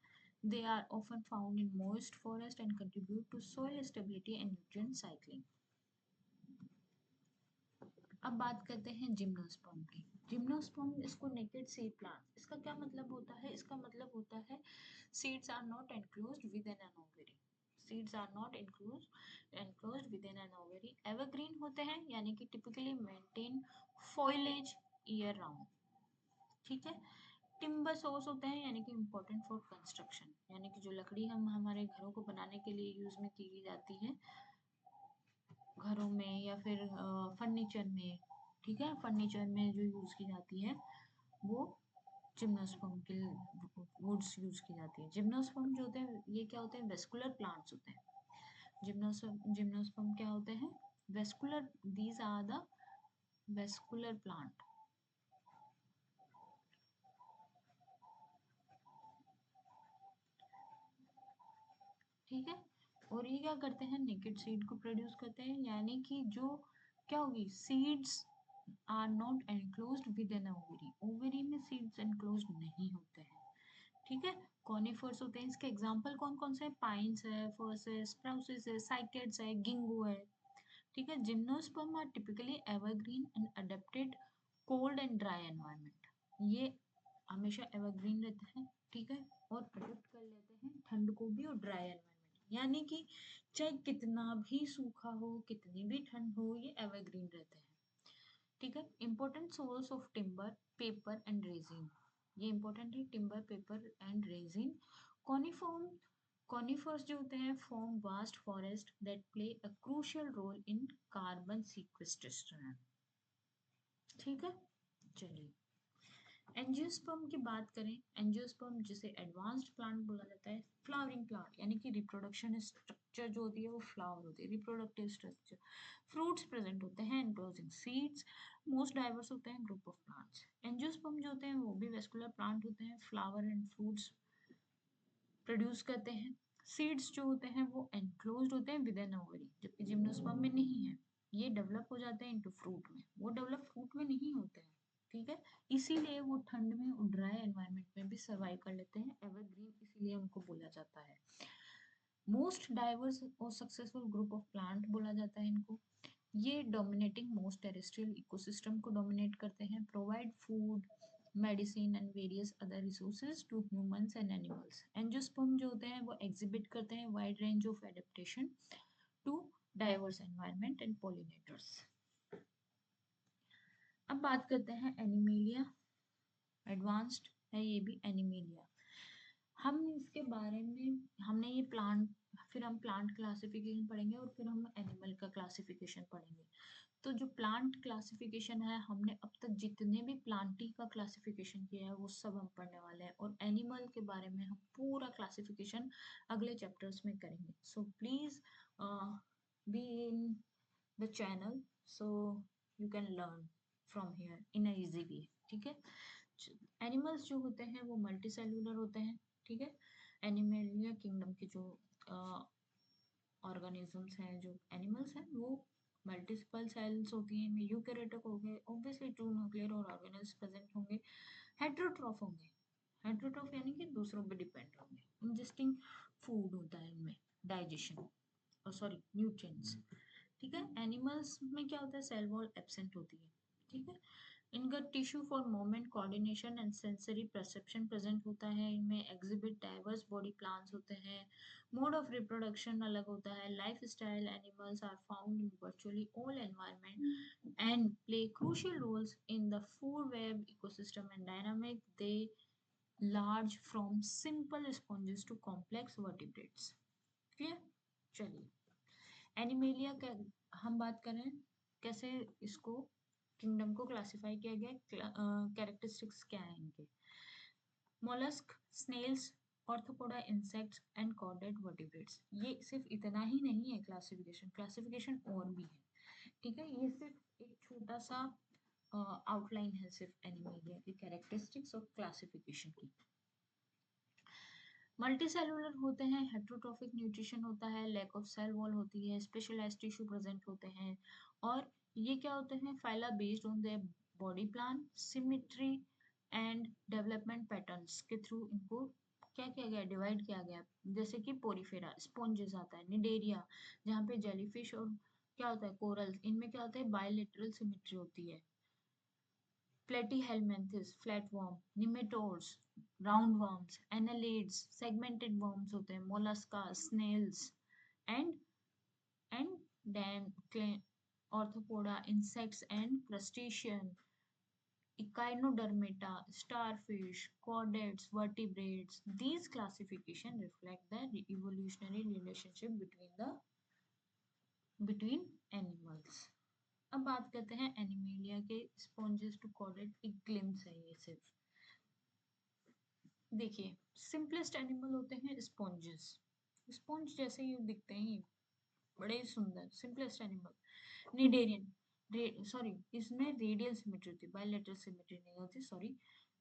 They are often found in moist forest and contribute to soil stability and nutrient cycling. अब बात करते हैं जिम्नोस्पर्म की. जिम्नोस्पर्म, इसको नेकेड सीड प्लांट. इसका क्या मतलब होता है? इसका मतलब होता है seeds are not enclosed with an ovary. Seeds are not enclosed with an ovary. Evergreen होते हैं यानी कि typically maintain foliage year round. ठीक है. टिम्बर सोर्स होते हैं यानी कि इम्पोर्टेंट फॉर कंस्ट्रक्शन, यानी कि जो लकड़ी हम हमारे घरों को बनाने के लिए यूज में की जाती है घरों में, या फिर फर्नीचर में. ठीक है. फर्नीचर में जो यूज की जाती है वो जिम्नोस्पर्म के वुड्स यूज की जाती है। जिम्नोस्पर्म जो होते हैं ये क्या होते हैं, वेस्कुलर प्लांट्स होते हैं। जिम्नोस्पर्म क्या होते हैं, vascular, these are the vascular plant. ठीक है, और ये क्या करते हैं, नेकेड सीड को प्रोड्यूस करते हैं, यानी कि जो क्या होगी, seeds are not enclosed with an ovary, ovary में सीड्स एनक्लोज्ड नहीं होते हैं। ठीक है, कॉनिफर्स होते हैं, इसके एग्जांपल कौन कौन से हैं, पाइन्स है, फर्स है, स्प्राउसेस है, साइकेड्स है, गिंगो है। ठीक है, gymnosperm are typically evergreen and adapted cold and dry environment. ये हमेशा एवरग्रीन रहते हैं, ठीक है, और अडेप्ट कर लेते हैं ठंड को भी और ड्राई एनवायरनमेंट, यानी कि चाहे कितना भी सूखा हो, कितनी भी ठंड हो, ये एवरग्रीन रहते हैं। ठीक है, important source of timber, paper and resin, ये इंपॉर्टेंट है, timber, paper and resin. Coniform, conifers जो होते हैं form vast forest that play a crucial role in carbon sequestration. ठीक है, चलिए एंजियोस्पर्म की बात करें, एंजियोस्पर्म जिसे एडवांस्ड प्लांट बोला जाता है, फ्लावरिंग प्लांट, यानी कि रिप्रोडक्शन स्ट्रक्चर जो होती है वो फ्लावर होती है, रिप्रोडक्टिव स्ट्रक्चर, फ्रूट्स प्रेजेंट होते हैं एनक्लोजिंग सीड्स, मोस्ट डाइवर्स होते हैं ग्रुप ऑफ प्लांट्स। एंजियोस्पर्म जो होते हैं वो भी वेस्कुलर प्लांट होते हैं, फ्लावर एंड फ्रूट्स प्रोड्यूस करते हैं। सीड्स जो होते हैं वो एनक्लोज्ड होते हैं विद एन ओवरी, जबकि जिम्नोस्पर्म में नहीं है, ये डेवलप हो जाते हैं इनटू फ्रूट में, वो डेवलप फ्रूट में नहीं होते हैं। ठीक है, इसीलिए वो ठंड में और ड्राई एनवायरनमेंट में भी सर्वाइव कर लेते हैं, एवरग्रीन इसीलिए उनको बोला जाता है। मोस्ट डाइवर्स और सक्सेसफुल ग्रुप ऑफ प्लांट बोला जाता है इनको। ये डोमिनेटिंग मोस्ट टेरेस्ट्रियल इकोसिस्टम को डोमिनेट करते हैं, provide food, medicine and various other resources to humans and animals. Angiosperm जो होते हैं वो एग्जिबिट करते हैं wide range of adaptation to diverse environment and pollinators. अब बात करते हैं एनिमेलिया, एडवांस्ड है ये भी एनिमेलिया। हम इसके बारे में, हमने ये प्लांट, फिर हम प्लांट क्लासिफिकेशन पढ़ेंगे और फिर हम एनिमल का क्लासिफिकेशन पढ़ेंगे। तो जो प्लांट क्लासिफिकेशन है, हमने अब तक जितने भी प्लांटी का क्लासिफिकेशन किया है वो सब हम पढ़ने वाले हैं, और एनिमल के बारे में हम पूरा क्लासिफिकेशन अगले चैप्टर्स में करेंगे। So please be in the channel, so you can learn from here in a easy way. ठीक है, एनिमल्स जो होते हैं वो मल्टी सेल्यूलर होते हैं। ठीक है, एनिमलिया किंगडम के जो ऑर्गेनिजम्स हैं, जो एनिमल्स हैं, वो मल्टीपल सेल्स होती हैं, इनमें यूकैरियोटिक हो गए, ऑब्वियसली टू न्यूक्लियर और ऑर्गेनेल्स प्रेजेंट होंगे, हेटेरोट्रॉफ होंगे, हेटेरोट्रॉफ यानी कि दूसरों पे डिपेंड होंगे, इंजेस्टिंग फूड होता है इनमें, डाइजेशन, सॉरी न्यूट्रिएंट्स। ठीक है, एनिमल्स में क्या होता है, सेल वॉल एब्सेंट होती है। ठीक है, इनका tissue for movement, coordination and sensory perception present होता है, इनमें एग्जिबिट डाइवर्स बॉडी प्लान्स होते हैं, मोड ऑफ रिप्रोडक्शन अलग होता है, life style, animals are found in virtually all environment and play crucial roles in the food web ecosystem and dynamic, they large from simple sponges to complex vertebrates. Clear, चलिए Animalia का हम बात करें, कैसे इसको किंगडम को classify किया गया, कैरेक्टरिस्टिक्स क्या है इनके, mollusc, snails, arthropoda insects and chordate vertebrates. ये सिर्फ इतना ही नहीं है क्लासिफिकेशन, क्लासिफिकेशन और भी है। ठीक है, ये सिर्फ एक छोटा सा आउटलाइन है सिर्फ एनिमेलिया की कैरेक्टरिस्टिक्स और क्लासिफिकेशन की। मल्टी सेलुलर होते हैं, हेट्रोट्रॉफिक न्यूट्रिशन होता है, लैक ऑफ सेल वॉल होती है, स्पेशलाइज्ड टिश्यू प्रेजेंट होते हैं, और ये क्या होते हैं, phyla based on their body plan, symmetry and development patterns के थ्रू इनको क्या किया गया, डिवाइड किया गया। जैसे कि पोरिफेरा, स्पॉन्जेस आता है, निडेरिया जहाँ पे जेलीफिश और क्या होता है, कोरल्स, इनमें क्या होता है, बायलेटरल सिमेट्री होती है। Platyhelminthes, flatworm, nematodes, roundworms, annelids, segmented worms होते हैं, mollusca, snails and then orthopoda, insects and crustacean, echinodermata, starfish, chordates, vertebrates. These classification reflect the evolutionary relationship between animals. अब बात करते हैं एनिमेलिया के स्पॉन्जेस टू कॉर्डेट। एक glimpse है ये सिर्फ। देखिए, सिंपलेस्ट एनिमल होते हैं स्पॉन्जेस। स्पॉन्ज जैसे ही दिखते हैं ये, बड़े सुंदर सिंपलेस्ट एनिमल। निडेरियन, सॉरी, इसमें रेडियल सिमेट्री होती है, बायलैटरल सिमेट्री नहीं होती, सॉरी,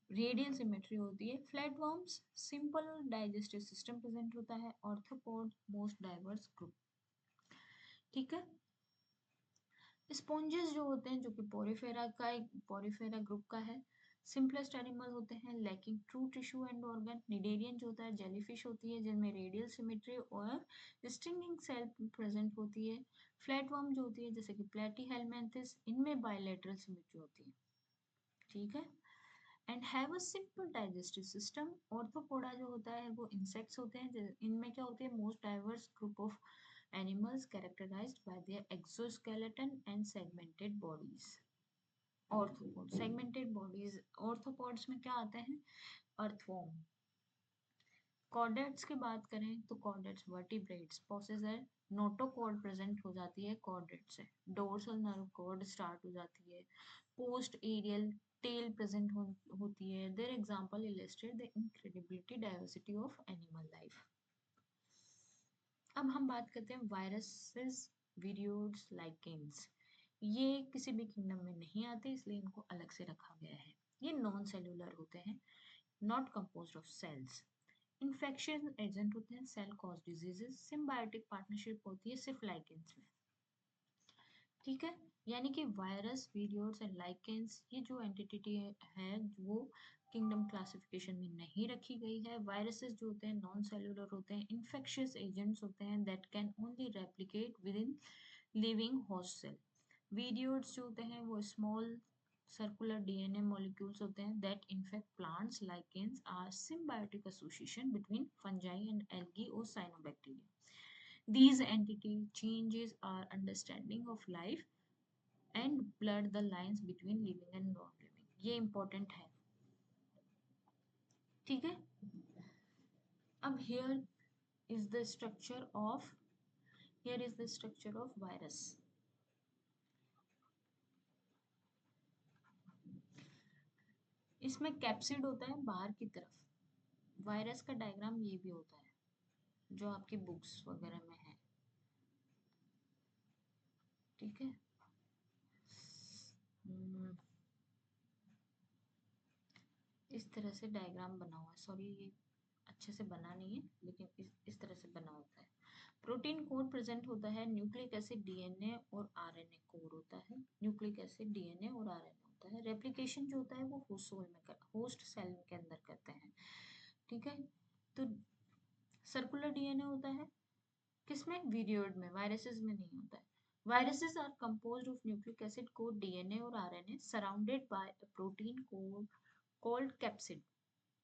रेडियल सिमेट्री होती है। Flatworms simple digestive system present होता है। Arthropod most diverse group. ठीक है। स्पॉन्जेस जो होते हैं, जो कि पोरिफेरा ग्रुप का है। सिंपलेस्ट एनिमल होते हैं lacking true tissue and organ. Cnidarian जो होता है जेलीफिश होती है जिनमें रेडियल सिमेट्री और स्टिंगिंग सेल प्रेजेंट होती है। फ्लैटवर्म जो होती है जैसे कि प्लेटीहेलमिन्थस, इनमें बायलैटरल सिमेट्री होती है। ठीक है। And have a simple digestive system. Arthropoda जो होता है वो इंसेक्ट्स होते हैं, इनमें क्या होती है, most diverse group of animals characterized by their exoskeleton and segmented bodies. Arthropod segmented bodies. Arthropods में क्या आते हैं, अर्थवॉर्म। कॉर्डेट्स की बात करें तो कॉर्डेट्स वर्टिब्रेट्स पोसेसर। नोटोकॉर्ड प्रेजेंट हो जाती है कॉर्डेट से। डोर्सल नर्व कॉर्ड स्टार्ट हो जाती है। पोस्ट एरियल टेल प्रेजेंट होती है। Their example illustrate the incredibility diversity of animal life. अब हम बात करते हैं वायरसेस, विरियोड्स, लाइकेन्स। ये किसी भी किंगडम में नहीं आते, इसलिए इनको अलग से रखा गया है। ये नॉन सेलुलर होते हैं, not composed of cells. Infection agent होते हैं, cell cause diseases. Symbiotic partnership होती है सिर्फ लाइकेन्स में। ठीक है। यानी कि वायरस, वीरियोड्स एंड लाइकेंस, ये जो एंटिटी है वो किंगडम क्लासिफिकेशन में नहीं रखी गई है। वायरसेस जो होते हैं नॉन सेलुलर होते हैं, इन्फेक्शियस एजेंट्स होते हैं that can only replicate within living host cell. Viroids जो होते हैं वो स्मॉल सर्कुलर डीएनए मॉलिक्यूल्स होते हैं that infect plants. Lichens are symbiotic association between fungi and algae और cyanobacteria. These entity changes our understanding of life and blur the lines between living and non-living. ये important है। ठीक है। अब here is the structure of virus. इसमें capsid होता है बाहर की तरफ। वायरस का डायग्राम ये भी होता है जो आपकी बुक्स वगैरह में है। ठीक है। इस तरह से डायग्राम बना हुआ है, सॉरी ये अच्छे से बना नहीं है, लेकिन इस तरह से बना होता है। प्रोटीन कोड प्रेजेंट होता है। न्यूक्लिक एसिड डीएनए और आरएनए कोड होता है। न्यूक्लिक एसिड डीएनए और आरएनए होता है। रेप्लिकेशन जो होता है वो होस्ट सेल के अंदर करते हैं। ठीक है। तो सर्कुलर डीएनए होता है किसमें, वीरियोड में, वायरसेस में नहीं होता है। Viruses are composed of nucleic acid code DNA और RNA surrounded by a protein code called capsid.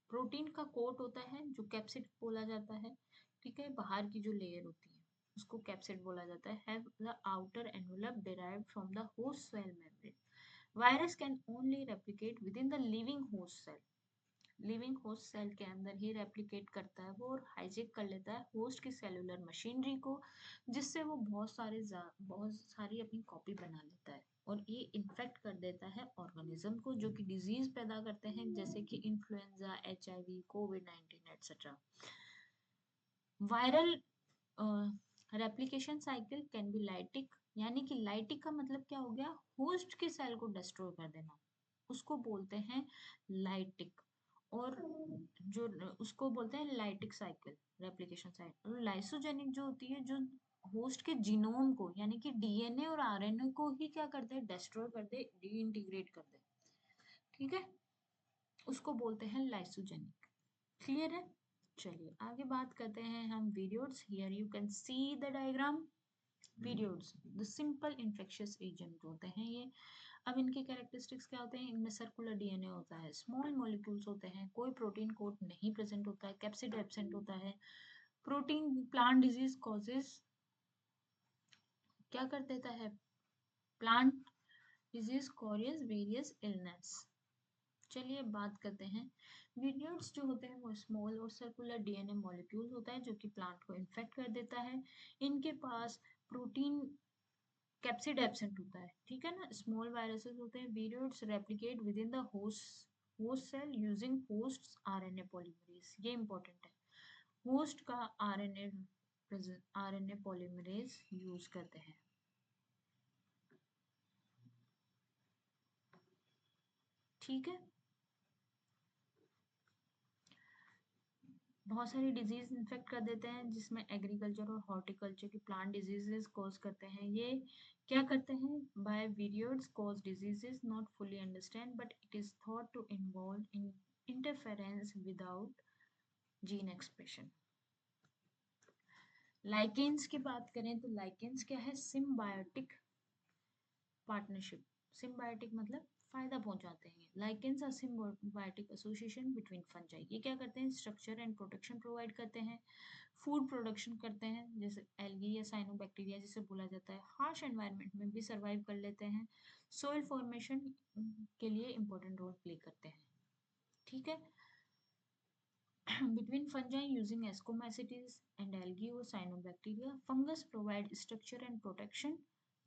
Protein का कोट होता है जो कैप्सिड बोला जाता है। ठीक है। बाहर की जो लेयर होती है उसको कैप्सिड बोला जाता है। Have the outer envelope derived from the host cell membrane. Virus can only replicate within the living host cell. Living host cell के अंदर ही रेप्लिकेट करता है वो, और हाईजेक कर लेता है होस्ट की सेलुलर मशीनरी को, जिससे वो बहुत सारी अपनी कॉपी बना लेता है और ये इन्फेक्ट कर देता है ऑर्गेनिज्म को, जो कि डिजीज पैदा करते हैं जैसे कि influenza, HIV, covid etcetera. Viral replication cycle can be lytic, यानी कि लाइटिक का मतलब क्या हो गया, होस्ट के सेल को डिस्ट्रॉय कर देना, उसको बोलते हैं लाइटिक। और जो उसको बोलते हैं लाइटिक साइकिल, रेप्लिकेशन साइकिल। और लाइसोजेनिक जो होती है, जो होस्ट के जीनोम को यानी कि डीएनए और आरएनए को ही क्या करते हैं, डिस्ट्रॉय कर दे, डीइंटीग्रेट कर दे। ठीक है। उसको बोलते हैं लाइसोजेनिक। क्लियर है। चलिए आगे बात करते हैं हम viroids. Here you can see the diagram. Viroids the simple infectious agent होते हैं ये। अब इनके कैरेक्टरिस्टिक्स क्या होते हैं, इनमें सर्कुलर डीएनए होता है, स्मॉल मॉलिक्यूल्स होते हैं, कोई प्रोटीन कोड नहीं प्रेजेंट होता है, कैप्सिड एब्सेंट होता है। प्रोटीन प्लांट डिजीज कॉजेज क्या कर देता है, plant disease causes various illness. चलिए बात करते हैं। वीरियोड्स जो होते हैं वो स्मॉल और सर्कुलर डीएनए मॉलिक्यूल होता है जो कि प्लांट को इन्फेक्ट कर देता है। इनके पास प्रोटीन कैप्सिड एब्सेंट होता है, ठीक है ना। स्मॉल वायरसेस होते हैं, viroids replicate within the host cell using host RNA polymerase, ये इंपॉर्टेंट है। होस्ट का आरएनए पॉलीमरेज यूज करते हैं, ठीक है। बहुत सारी डिजीज इन्फेक्ट कर देते हैं, जिसमें एग्रीकल्चर और हॉर्टिकल्चर की प्लांट डिजीजेस कॉज करते हैं। ये क्या करते हैं? By viroids cause diseases not fully understand but it is thought to involve in interference without gene expression. Lichens की बात करें तो लाइकेंस क्या है? Symbiotic partnership. सिम्बायोटिक मतलब फायदा पहुंचाते हैं। Lichens are symbiotic association between fungi. ये क्या करते हैं? स्ट्रक्चर एंड प्रोटेक्शन प्रोवाइड करते हैं, फूड प्रोडक्शन करते हैं, जैसे एल्गी या साइनोबैक्टीरिया जिसे बोला जाता है। हार्श एनवायरनमेंट में भी सर्वाइव कर लेते हैं। सोइल फॉर्मेशन के लिए इंपॉर्टेंट रोल प्ले करते हैं, ठीक है। Between fungi using Ascomycetes and algae or cyanobacteria, fungus provide structure and protection,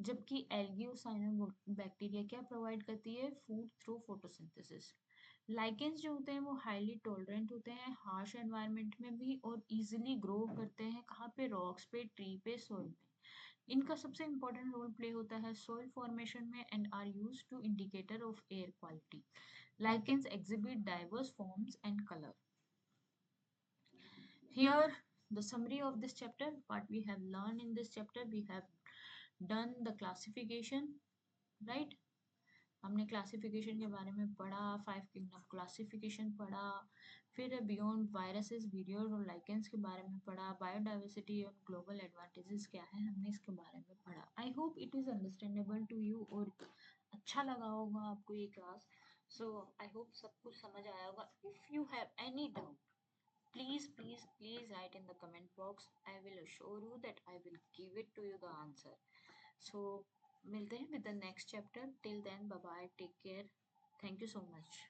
जबकि algae और cyanobacteria क्या प्रोवाइड करती है? Food through photosynthesis. लाइकेंस जो होते हैं वो हाईली टॉलरेंट होते हैं हार्श एनवायरनमेंट में भी, और इजीली ग्रो करते हैं कहाँ पे? रॉक्स पे, ट्री पे, सॉइल में। इनका सबसे इंपॉर्टेंट रोल प्ले होता है सॉइल फॉर्मेशन में and are used to indicator of air quality. Lichens exhibit diverse forms and color. Here, the summary of this chapter, what we have learned in this chapter, we have done the classification, right? हमने classification के बारे में पढ़ा, 5 kingdom classification पढ़ा, फिर beyond viruses, videos और lichens के बारे में पढ़ा, बायोडाइवर्सिटी और ग्लोबल एडवांटेजेस क्या है हमने इसके बारे में पढ़ा। I hope it is understandable to you और अच्छा लगा होगा आपको ये क्लास। सो आई होप सब कुछ समझ आया होगा। If you have any doubt, please write in the comment box. I will assure you that I will give it to you the answer. So मिलते हैं with the next chapter. Till then, bye bye, take care. Thank you so much.